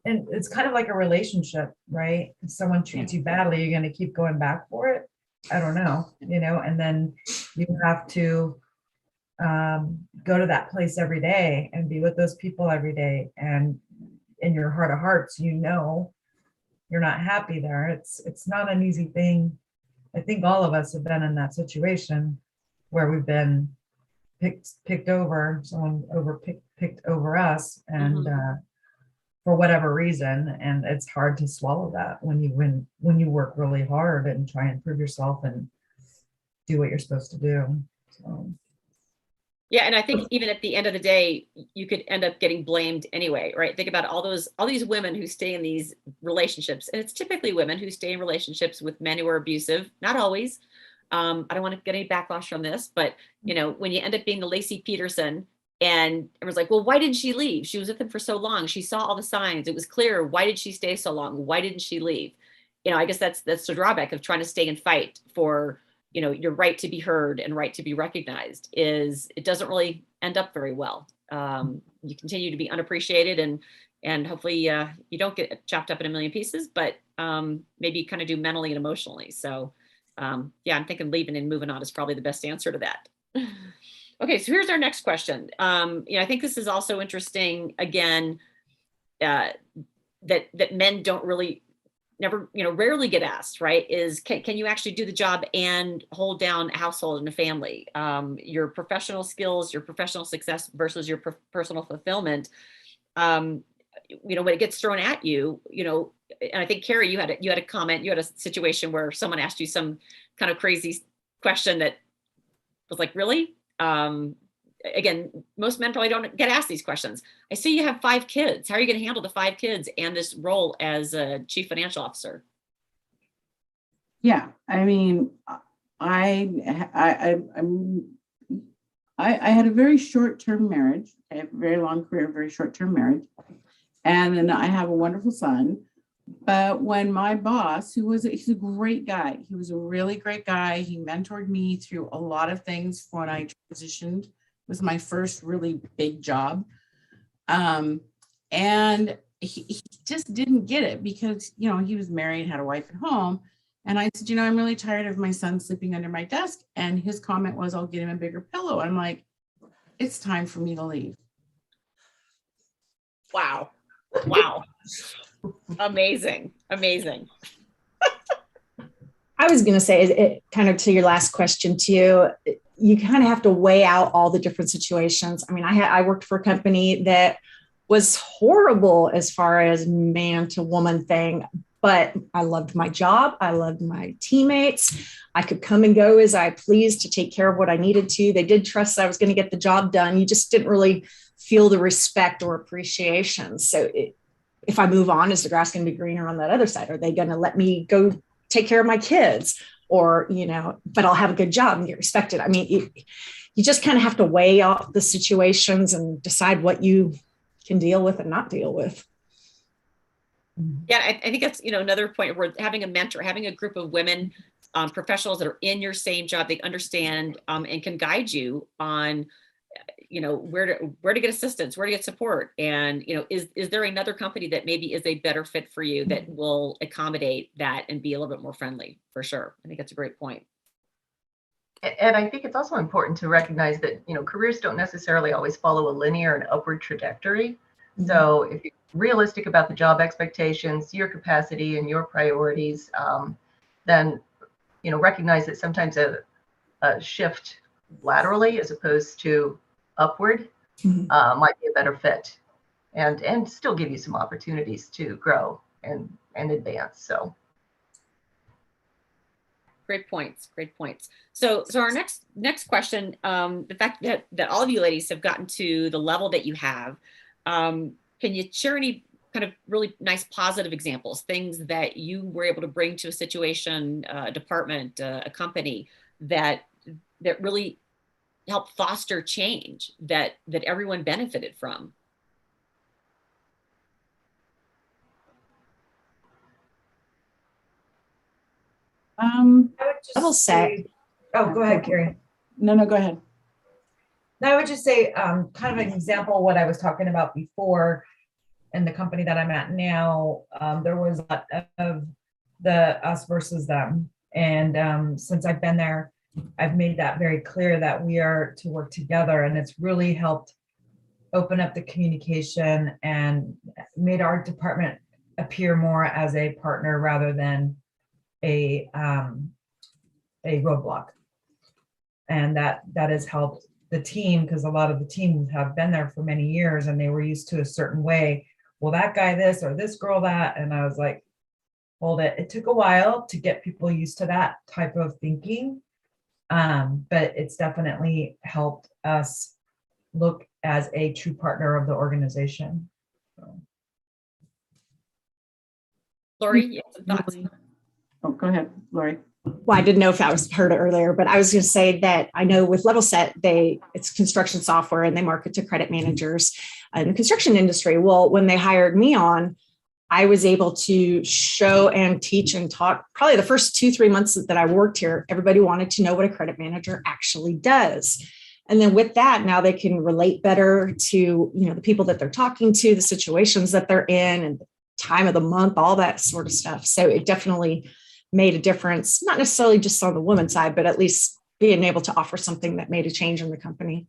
And it's kind of like a relationship, right? If someone treats you badly, you're going to keep going back for it. I don't know, you know, and then you have to go to that place every day and be with those people every day. And in your heart of hearts, you know, you're not happy there. It's not an easy thing. I think all of us have been in that situation where we've been picked over, someone picked over us, and for whatever reason, and it's hard to swallow that when you work really hard and try and prove yourself and do what you're supposed to do. So. Yeah, and I think even at the end of the day, you could end up getting blamed anyway, right? Think about all these women who stay in these relationships, and it's typically women who stay in relationships with men who are abusive. Not always. I don't want to get any backlash from this, but you know, when you end up being the Lacey Peterson, and everyone's like, well, why didn't she leave? She was with him for so long. She saw all the signs. It was clear. Why did she stay so long? Why didn't she leave? You know, I guess that's the drawback of trying to stay and fight for your right to be heard and right to be recognized it doesn't really end up very well. You continue to be unappreciated, and hopefully you don't get chopped up in a million pieces, but maybe you kind of do mentally and emotionally. So yeah, I'm thinking leaving and moving on is probably the best answer to that. Okay, so here's our next question. I think this is also interesting, again, that men don't really rarely get asked, right? Is can you actually do the job and hold down a household and a family? Your professional skills, your professional success versus your personal fulfillment. When it gets thrown at you, and I think Carrie, you had a comment, you had a situation where someone asked you some kind of crazy question that was like, really? Again, most men probably don't get asked these questions. I see you have 5 kids. How are you going to handle the 5 kids and this role as a chief financial officer? Yeah, I mean, I had a very short-term marriage. I have a very long career, very short-term marriage. And then I have a wonderful son. But when my boss, he's a great guy. He was a really great guy. He mentored me through a lot of things when I transitioned. It was my first really big job. And he just didn't get it because, he was married, had a wife at home. And I said, I'm really tired of my son sleeping under my desk. And his comment was, I'll get him a bigger pillow. I'm like, it's time for me to leave. Wow. Amazing. I was going to say, it kind of to your last question too, you kind of have to weigh out all the different situations. I mean, I worked for a company that was horrible as far as man to woman thing, but I loved my job. I loved my teammates. I could come and go as I pleased to take care of what I needed to. They did trust that I was going to get the job done. You just didn't really feel the respect or appreciation. So if I move on, is the grass going to be greener on that other side? Are they going to let me go take care of my kids? Or, but I'll have a good job and get respected. I mean, you just kind of have to weigh out the situations and decide what you can deal with and not deal with. Yeah, I think that's, another point where having a mentor, having a group of women professionals that are in your same job, they understand and can guide you on where to get assistance, where to get support. And, is there another company that maybe is a better fit for you that will accommodate that and be a little bit more friendly? For sure. I think that's a great point. And I think it's also important to recognize that, careers don't necessarily always follow a linear and upward trajectory. Mm-hmm. So if you're realistic about the job expectations, your capacity and your priorities, then, recognize that sometimes a shift laterally as opposed to upward might be a better fit and still give you some opportunities to grow and advance. So great points. So our next question, the fact that all of you ladies have gotten to the level that you have, can you share any kind of really nice positive examples, things that you were able to bring to a situation, a department, a company that really help foster change that everyone benefited from? I will say, oh, go ahead, Carrie. No, go ahead. No, I would just say kind of an example of what I was talking about before in the company that I'm at now. There was a lot of the us versus them. And since I've been there, I've made that very clear that we are to work together, and it's really helped open up the communication and made our department appear more as a partner rather than a roadblock. And that has helped the team, because a lot of the teams have been there for many years and they were used to a certain way. Well, that guy this or this girl that, and I was like, hold it. It took a while to get people used to that type of thinking. But it's definitely helped us look as a true partner of the organization. So. Lori, you have some thoughts? Oh, go ahead, Lori. Well, I didn't know if I was heard earlier, but I was going to say that I know with Level Set, it's construction software and they market to credit managers in the construction industry. Well, when they hired me on, I was able to show and teach and talk. Probably the first 2-3 months that I worked here, everybody wanted to know what a credit manager actually does. And then with that, now they can relate better to, the people that they're talking to, the situations that they're in, and the time of the month, all that sort of stuff. So it definitely made a difference, not necessarily just on the woman's side, but at least being able to offer something that made a change in the company.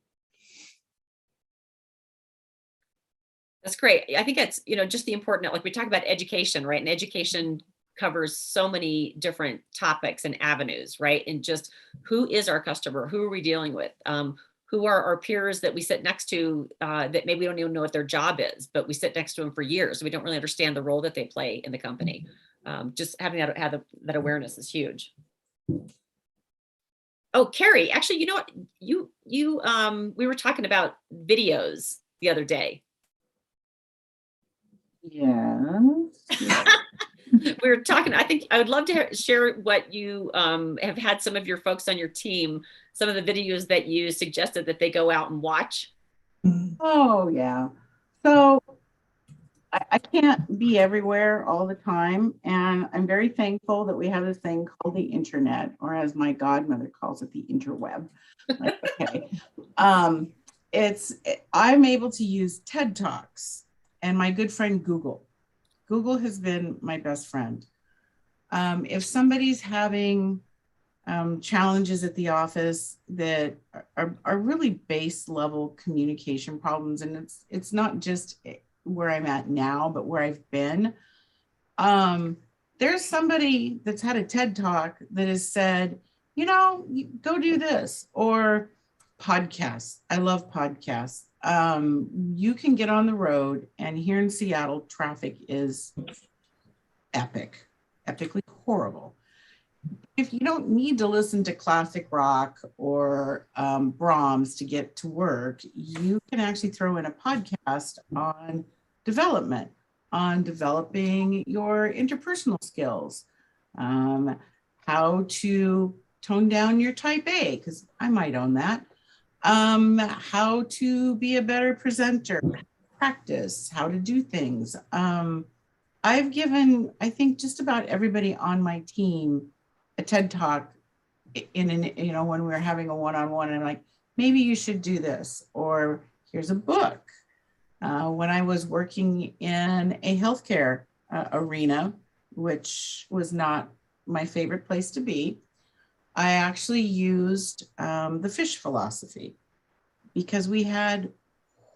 That's great. I think that's, just the important, like we talk about education, right? And education covers so many different topics and avenues, right? And just who is our customer? Who are we dealing with? Who are our peers that we sit next to that maybe we don't even know what their job is, but we sit next to them for years. We don't really understand the role that they play in the company. Just having that awareness is huge. Oh, Carrie, actually, you know what? We were talking about videos the other day. Yeah. We were talking, I think I would love to share what you have had some of your folks on your team, some of the videos that you suggested that they go out and watch. Oh, yeah. So I can't be everywhere all the time. And I'm very thankful that we have this thing called the internet, or as my godmother calls it, the interweb. Like, okay. I'm able to use TED Talks and my good friend Google. Google has been my best friend. If somebody's having challenges at the office that are really base level communication problems, and it's not just where I'm at now, but where I've been, there's somebody that's had a TED Talk that has said, go do this, or podcasts. I love podcasts. You can get on the road, and here in Seattle, traffic is epically horrible. If you don't need to listen to classic rock or Brahms to get to work, you can actually throw in a podcast on development, on developing your interpersonal skills, how to tone down your type A, because I might own that, how to be a better presenter, practice, how to do things. I've given, I think, just about everybody on my team a TED Talk when we were having a one-on-one, and I'm like, maybe you should do this, or here's a book. When I was working in a healthcare arena, which was not my favorite place to be, I actually used the fish philosophy, because we had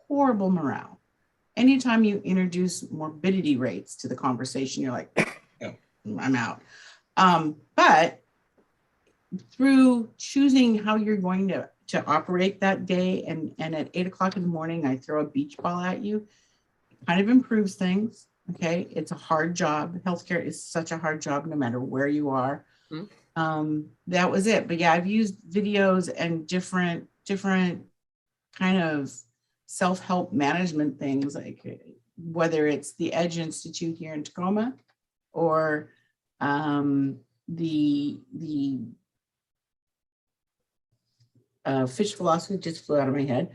horrible morale. Anytime you introduce morbidity rates to the conversation, you're like, oh, I'm out. But through choosing how you're going to operate that day, and at 8 o'clock in the morning, I throw a beach ball at you, it kind of improves things. Okay. It's a hard job. Healthcare is such a hard job, no matter where you are. Mm-hmm. That was it. But yeah, I've used videos and different kind of self-help management things, like whether it's the Edge Institute here in Tacoma, or the fish philosophy just flew out of my head,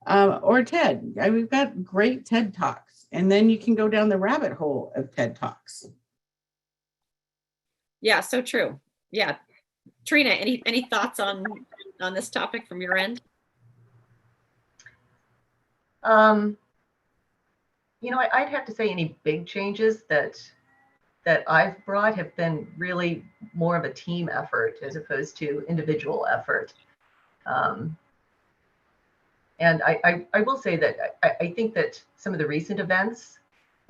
or TED. We've got great TED Talks, and then you can go down the rabbit hole of TED Talks. Yeah, so true. Yeah, Trina, any thoughts on this topic from your end? I'd have to say any big changes that I've brought have been really more of a team effort as opposed to individual effort. And I will say that I think that some of the recent events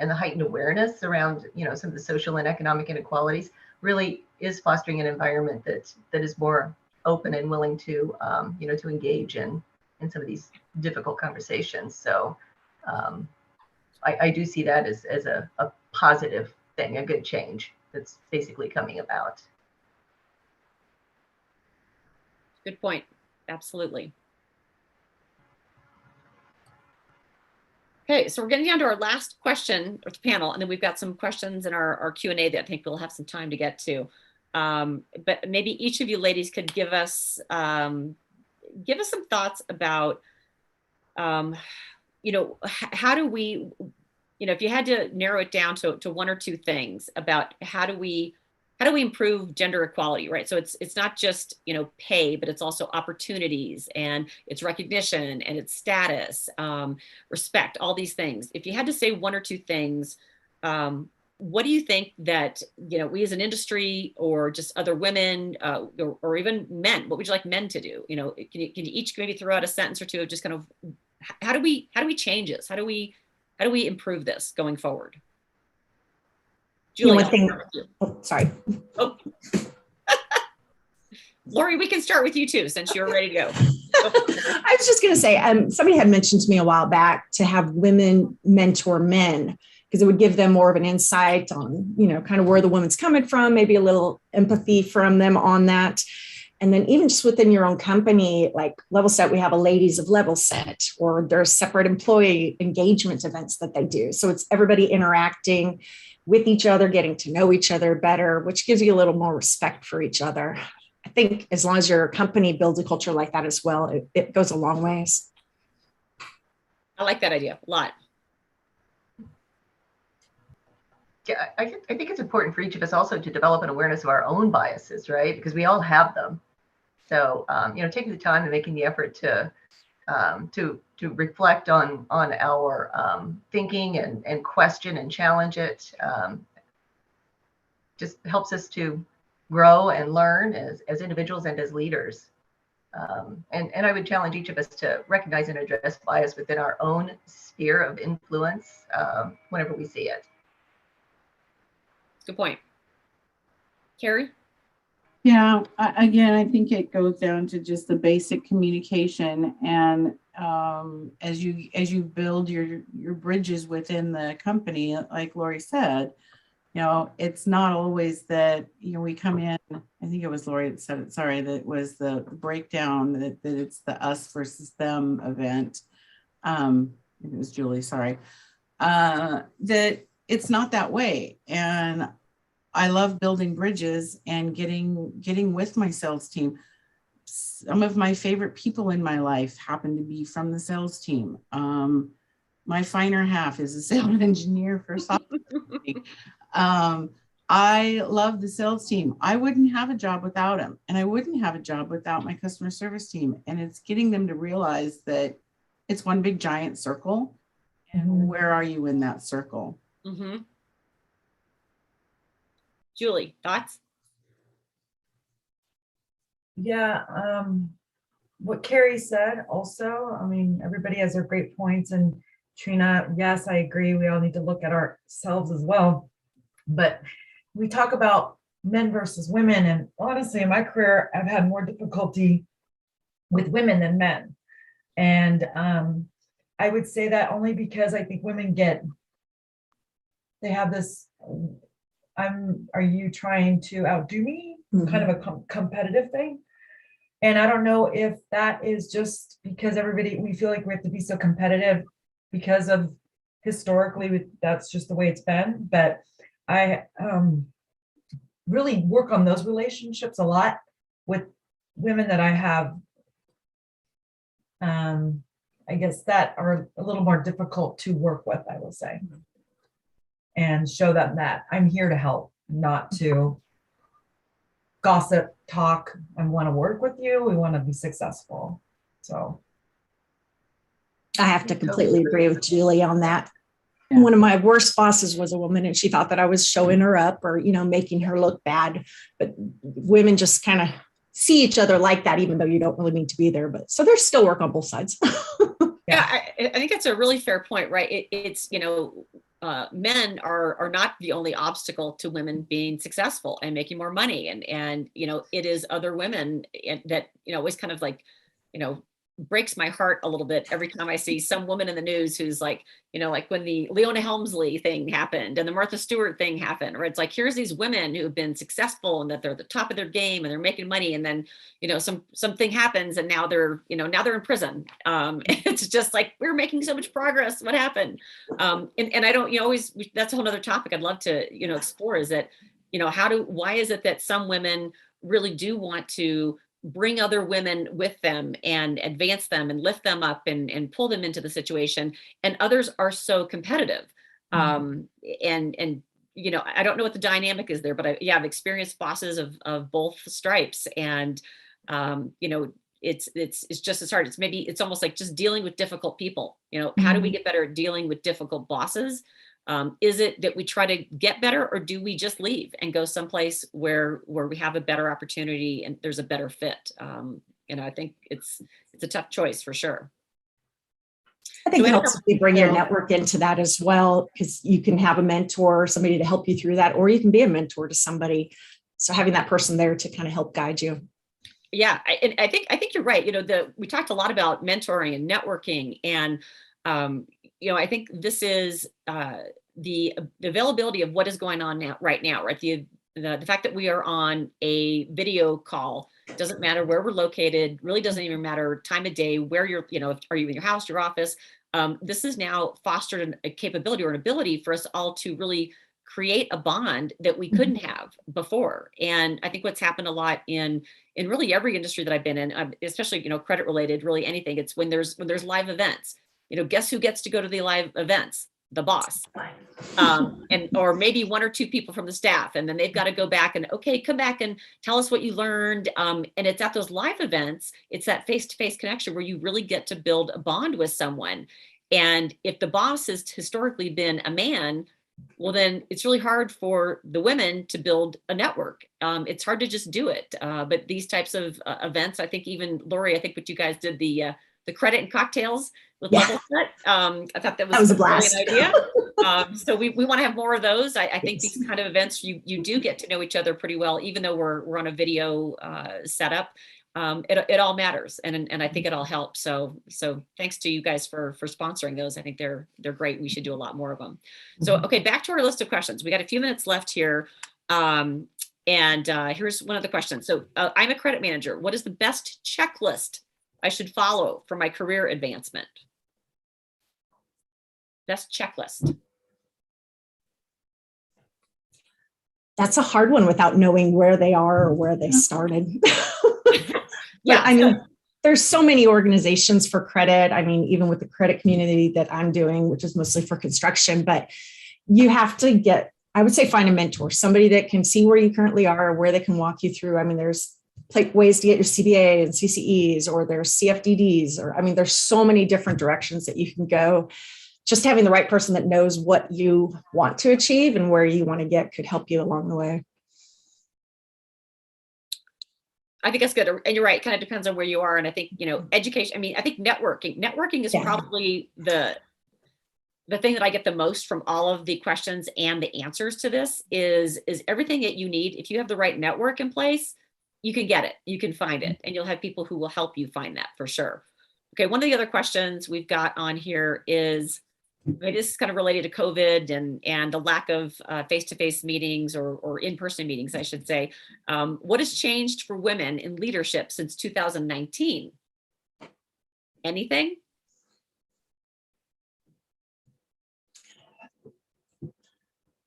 and the heightened awareness around, some of the social and economic inequalities really is fostering an environment that is more open and willing to, to engage in some of these difficult conversations. So I do see that as a positive thing, a good change that's basically coming about. Good point. Absolutely. Okay, so we're getting down to our last question of the panel, and then we've got some questions in our Q&A that I think we'll have some time to get to. But maybe each of you ladies could give us some thoughts about, how do we, if you had to narrow it down to one or two things about how do we improve gender equality, right? So it's not just, pay, but it's also opportunities, and it's recognition, and it's status, respect, all these things. If you had to say one or two things, what do you think that, we as an industry, or just other women, or even men, what would you like men to do? Can you each maybe throw out a sentence or two of just kind of, how do we change this? How do we improve this going forward? Julie, one thing, sorry. Oh. Lori, we can start with you too, since you're ready to go. I was just going to say, somebody had mentioned to me a while back to have women mentor men, because it would give them more of an insight on, kind of where the woman's coming from, maybe a little empathy from them on that. And then even just within your own company, like Level Set, we have a Ladies of Level Set, or there's separate employee engagement events that they do. So it's everybody interacting with each other, getting to know each other better, which gives you a little more respect for each other. I think as long as your company builds a culture like that as well, it goes a long ways. I like that idea a lot. Yeah, I think it's important for each of us also to develop an awareness of our own biases, right? Because we all have them. So, taking the time and making the effort to reflect on our thinking and question and challenge it just helps us to grow and learn as individuals and as leaders. And I would challenge each of us to recognize and address bias within our own sphere of influence whenever we see it. Good point. Carrie? Yeah, again, I think it goes down to just the basic communication, and as you build your bridges within the company, like Lori said, it's not always that we come in. I think it was Lori that said it. Sorry, that was the breakdown that it's the us versus them event. It was Julie. Sorry, that it's not that way, and I love building bridges and getting with my sales team. Some of my favorite people in my life happen to be from the sales team. My finer half is a sales engineer for software. I love the sales team. I wouldn't have a job without them, and I wouldn't have a job without my customer service team. And it's getting them to realize that it's one big giant circle, and where are you in that circle? Mm-hmm. Julie, thoughts? Yeah, what Carrie said also, everybody has their great points, and Trina, yes, I agree. We all need to look at ourselves as well. But we talk about men versus women, and honestly, in my career, I've had more difficulty with women than men. And I would say that only because I think women they have this, are you trying to outdo me? Mm-hmm. Kind of a competitive thing. And I don't know if that is just because we feel like we have to be so competitive because of historically, that's just the way it's been. But I really work on those relationships a lot with women that I have, I guess, that are a little more difficult to work with, I will say, and show them that I'm here to help, not to gossip, talk. I want to work with you. We want to be successful. So I have to completely agree with Julie on that. Yeah. One of my worst bosses was a woman, and she thought that I was showing her up or, making her look bad. But women just kind of see each other like that, even though you don't really mean to be there. But so there's still work on both sides. Yeah, I think that's a really fair point, right? It's men are not the only obstacle to women being successful and making more money, and it is other women that always kind of like breaks my heart a little bit every time I see some woman in the news who's like, like when the Leona Helmsley thing happened and the Martha Stewart thing happened, where it's like, here's these women who have been successful and that they're the top of their game and they're making money. And then, something happens and now they're in prison. It's just like, we're making so much progress. What happened? And I don't, always, that's a whole nother topic I'd love to, explore, is that, why is it that some women really do want to bring other women with them and advance them and lift them up and pull them into the situation, and others are so competitive? And you know, I don't know what the dynamic is there, but I've experienced bosses of both stripes, and you know, it's just as hard. It's almost like just dealing with difficult people. You know, how do we get better at dealing with difficult bosses? Is it that we try to get better, or do we just leave and go someplace where we have a better opportunity and there's a better fit? You know, I think it's a tough choice for sure. I think So it helps if you bring your Yeah. network into that as well, because you can have a mentor, somebody to help you through that, or you can be a mentor to somebody. So having that person there to kind of help guide you. Yeah, I think you're right. You know, we talked a lot about mentoring and networking, and you know, I think this is the availability of what is going on now, right now, right? The fact that we are on a video call, doesn't matter where we're located, really doesn't even matter time of day, where you're, you know, are you in your house, your office? This has now fostered a capability or an ability for us all to really create a bond that we couldn't have before. And I think what's happened a lot in really every industry that I've been in, especially, you know, credit related, really anything, it's when there's live events, you know, guess who gets to go to the live events? The boss. Or maybe one or two people from the staff, and then they've got to go back and, okay, come back and tell us what you learned. And it's at those live events, it's that face-to-face connection where you really get to build a bond with someone. And if the boss has historically been a man, well, then it's really hard for the women to build a network. It's hard to just do it. But these types of events, I think even Lori, I think what you guys did, the credit and cocktails with Level Set. I thought that was a a blast. brilliant idea. So we want to have more of those. I think these kind of events, you do get to know each other pretty well, even though we're on a video setup. It all matters, and I think it all helps. So thanks to you guys for sponsoring those. I think they're great. We should do a lot more of them. So okay, back to our list of questions. We got a few minutes left here. And here's one of the questions. So I'm a credit manager. What is the best checklist I should follow for my career advancement? Best checklist. That's a hard one without knowing where they are or where they started. Yeah, I mean, there's so many organizations for credit. I mean, even with the credit community that I'm doing, which is mostly for construction, but you have to I would say find a mentor, somebody that can see where you currently are, where they can walk you through. I mean, there's ways to get your CBA and CCEs, or there's CFDDs, or, I mean, there's so many different directions that you can go. Just having the right person that knows what you want to achieve and where you want to get could help you along the way. I think that's good. And you're right, it kind of depends on where you are. And I think, you know, education, I mean, I think networking is probably the thing that I get the most from all of the questions and the answers to this is everything that you need. If you have the right network in place, you can get it, you can find it, and you'll have people who will help you find that for sure. Okay, one of the other questions we've got on here is, this is kind of related to COVID and the lack of face-to-face meetings or in-person meetings, I should say. What has changed for women in leadership since 2019? Anything?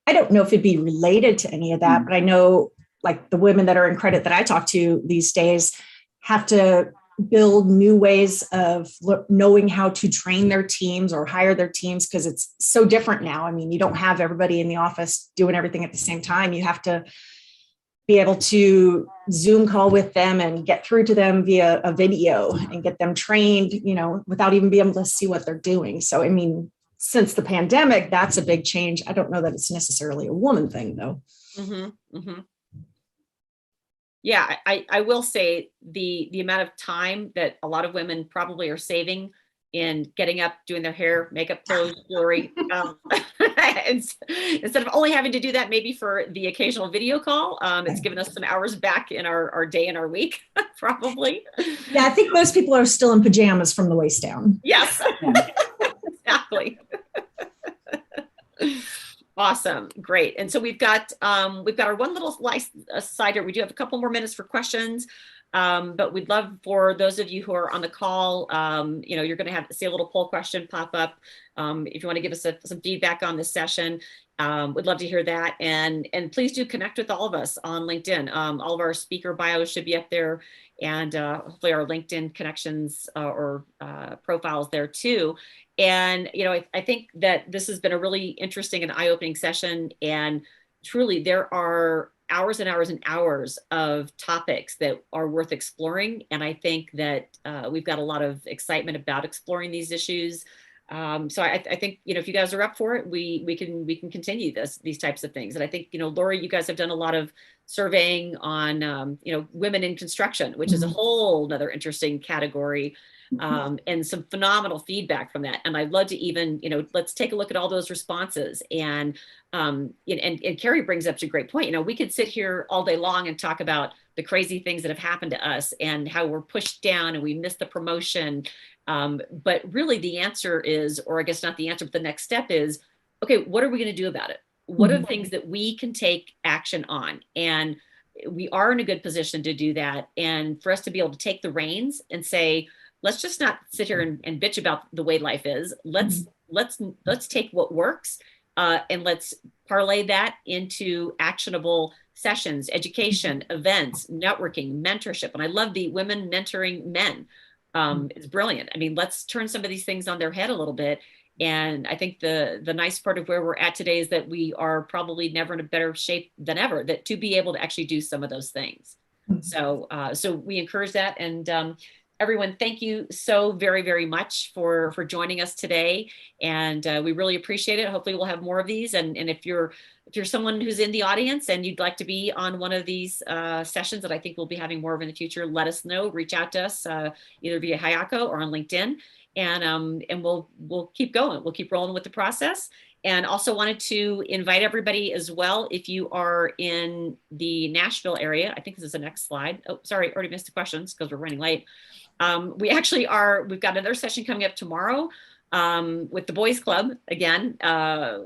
I don't know if it'd be related to any of that, but I know like the women that are in credit that I talk to these days have to build new ways of knowing how to train their teams or hire their teams, because it's so different now. I mean, you don't have everybody in the office doing everything at the same time. You have to be able to Zoom call with them and get through to them via a video and get them trained, you know, without even being able to see what they're doing. So, I mean, since the pandemic, that's a big change. I don't know that it's necessarily a woman thing, though. Mm-hmm, mm-hmm. Yeah, I will say the amount of time that a lot of women probably are saving in getting up, doing their hair, makeup, clothes, jewelry, instead of only having to do that maybe for the occasional video call, it's given us some hours back in our day and our week, probably. Yeah, I think most people are still in pajamas from the waist down. Yes, exactly. Awesome. Great. And so we've got our one little side here. We do have a couple more minutes for questions. But we'd love for those of you who are on the call, you're going to see a little poll question pop up. If you want to give us some feedback on this session, we'd love to hear that. And please do connect with all of us on LinkedIn. All of our speaker bios should be up there, and hopefully our LinkedIn connections or profiles there too. And, I think that this has been a really interesting and eye-opening session. And truly, there are hours and hours and hours of topics that are worth exploring. And I think that we've got a lot of excitement about exploring these issues. So I think, if you guys are up for it, we can continue these types of things. And I think, Lori, you guys have done a lot of surveying on, women in construction, which is a whole nother interesting category. And some phenomenal feedback from that. And I'd love to even, let's take a look at all those responses. And Carrie brings up a great point. We could sit here all day long and talk about the crazy things that have happened to us and how we're pushed down and we missed the promotion. But really the answer is, or I guess not the answer, but the next step is, okay, what are we going to do about it? What are the things that we can take action on? And we are in a good position to do that. And for us to be able to take the reins and say, let's just not sit here and bitch about the way life is. Let's take what works and let's parlay that into actionable sessions, education, events, networking, mentorship. And I love the women mentoring men. It's brilliant. I mean, let's turn some of these things on their head a little bit. And I think the nice part of where we're at today is that we are probably never in a better shape than ever, that to be able to actually do some of those things. So we encourage that. And everyone, thank you so very, very much for joining us today. And we really appreciate it. Hopefully we'll have more of these. And if you're someone who's in the audience and you'd like to be on one of these sessions that I think we'll be having more of in the future, let us know, reach out to us either via Hayako or on LinkedIn. And we'll keep going. We'll keep rolling with the process. And also wanted to invite everybody as well, if you are in the Nashville area. I think this is the next slide. Oh, sorry, already missed the questions because we're running late. We've got another session coming up tomorrow with the Boys Club again,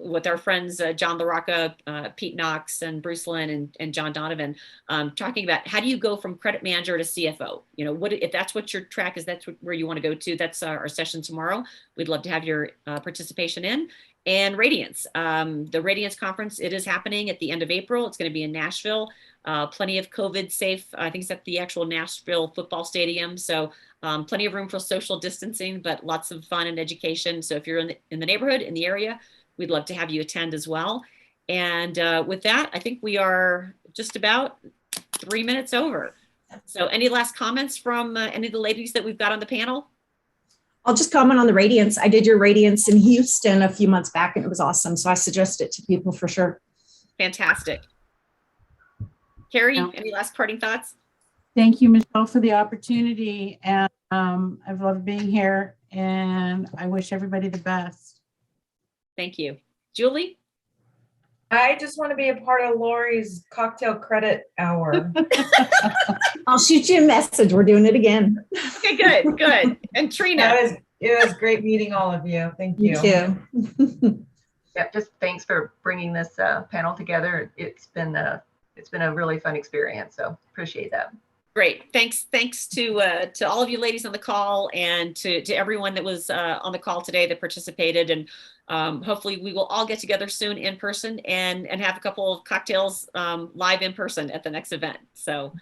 with our friends John LaRocca, Pete Knox, and Bruce Lynn and John Donovan, talking about how do you go from credit manager to CFO? What if that's what your track is, where you want to go to. That's our session tomorrow. We'd love to have your participation in. And Radiance, the Radiance conference, it is happening at the end of April. It's going to be in Nashville. Plenty of COVID safe. I think it's at the actual Nashville football stadium. So plenty of room for social distancing, but lots of fun and education. So if you're in the neighborhood, in the area, we'd love to have you attend as well. And with that, I think we are just about 3 minutes over. So any last comments from any of the ladies that we've got on the panel? I'll just comment on the Radiance. I did your Radiance in Houston a few months back and it was awesome. So I suggest it to people for sure. Fantastic. Carrie, any last parting thoughts? Thank you, Michelle, for the opportunity. And I've loved being here and I wish everybody the best. Thank you. Julie? I just want to be a part of Lori's cocktail credit hour. I'll shoot you a message. We're doing it again. Okay, good. And Trina? It was great meeting all of you. Thank you. You too. Yeah, just thanks for bringing this panel together. It's been a really fun experience. So appreciate that. Great. Thanks to all of you ladies on the call and to everyone that was on the call today that participated. And hopefully we will all get together soon in person and have a couple of cocktails live in person at the next event. So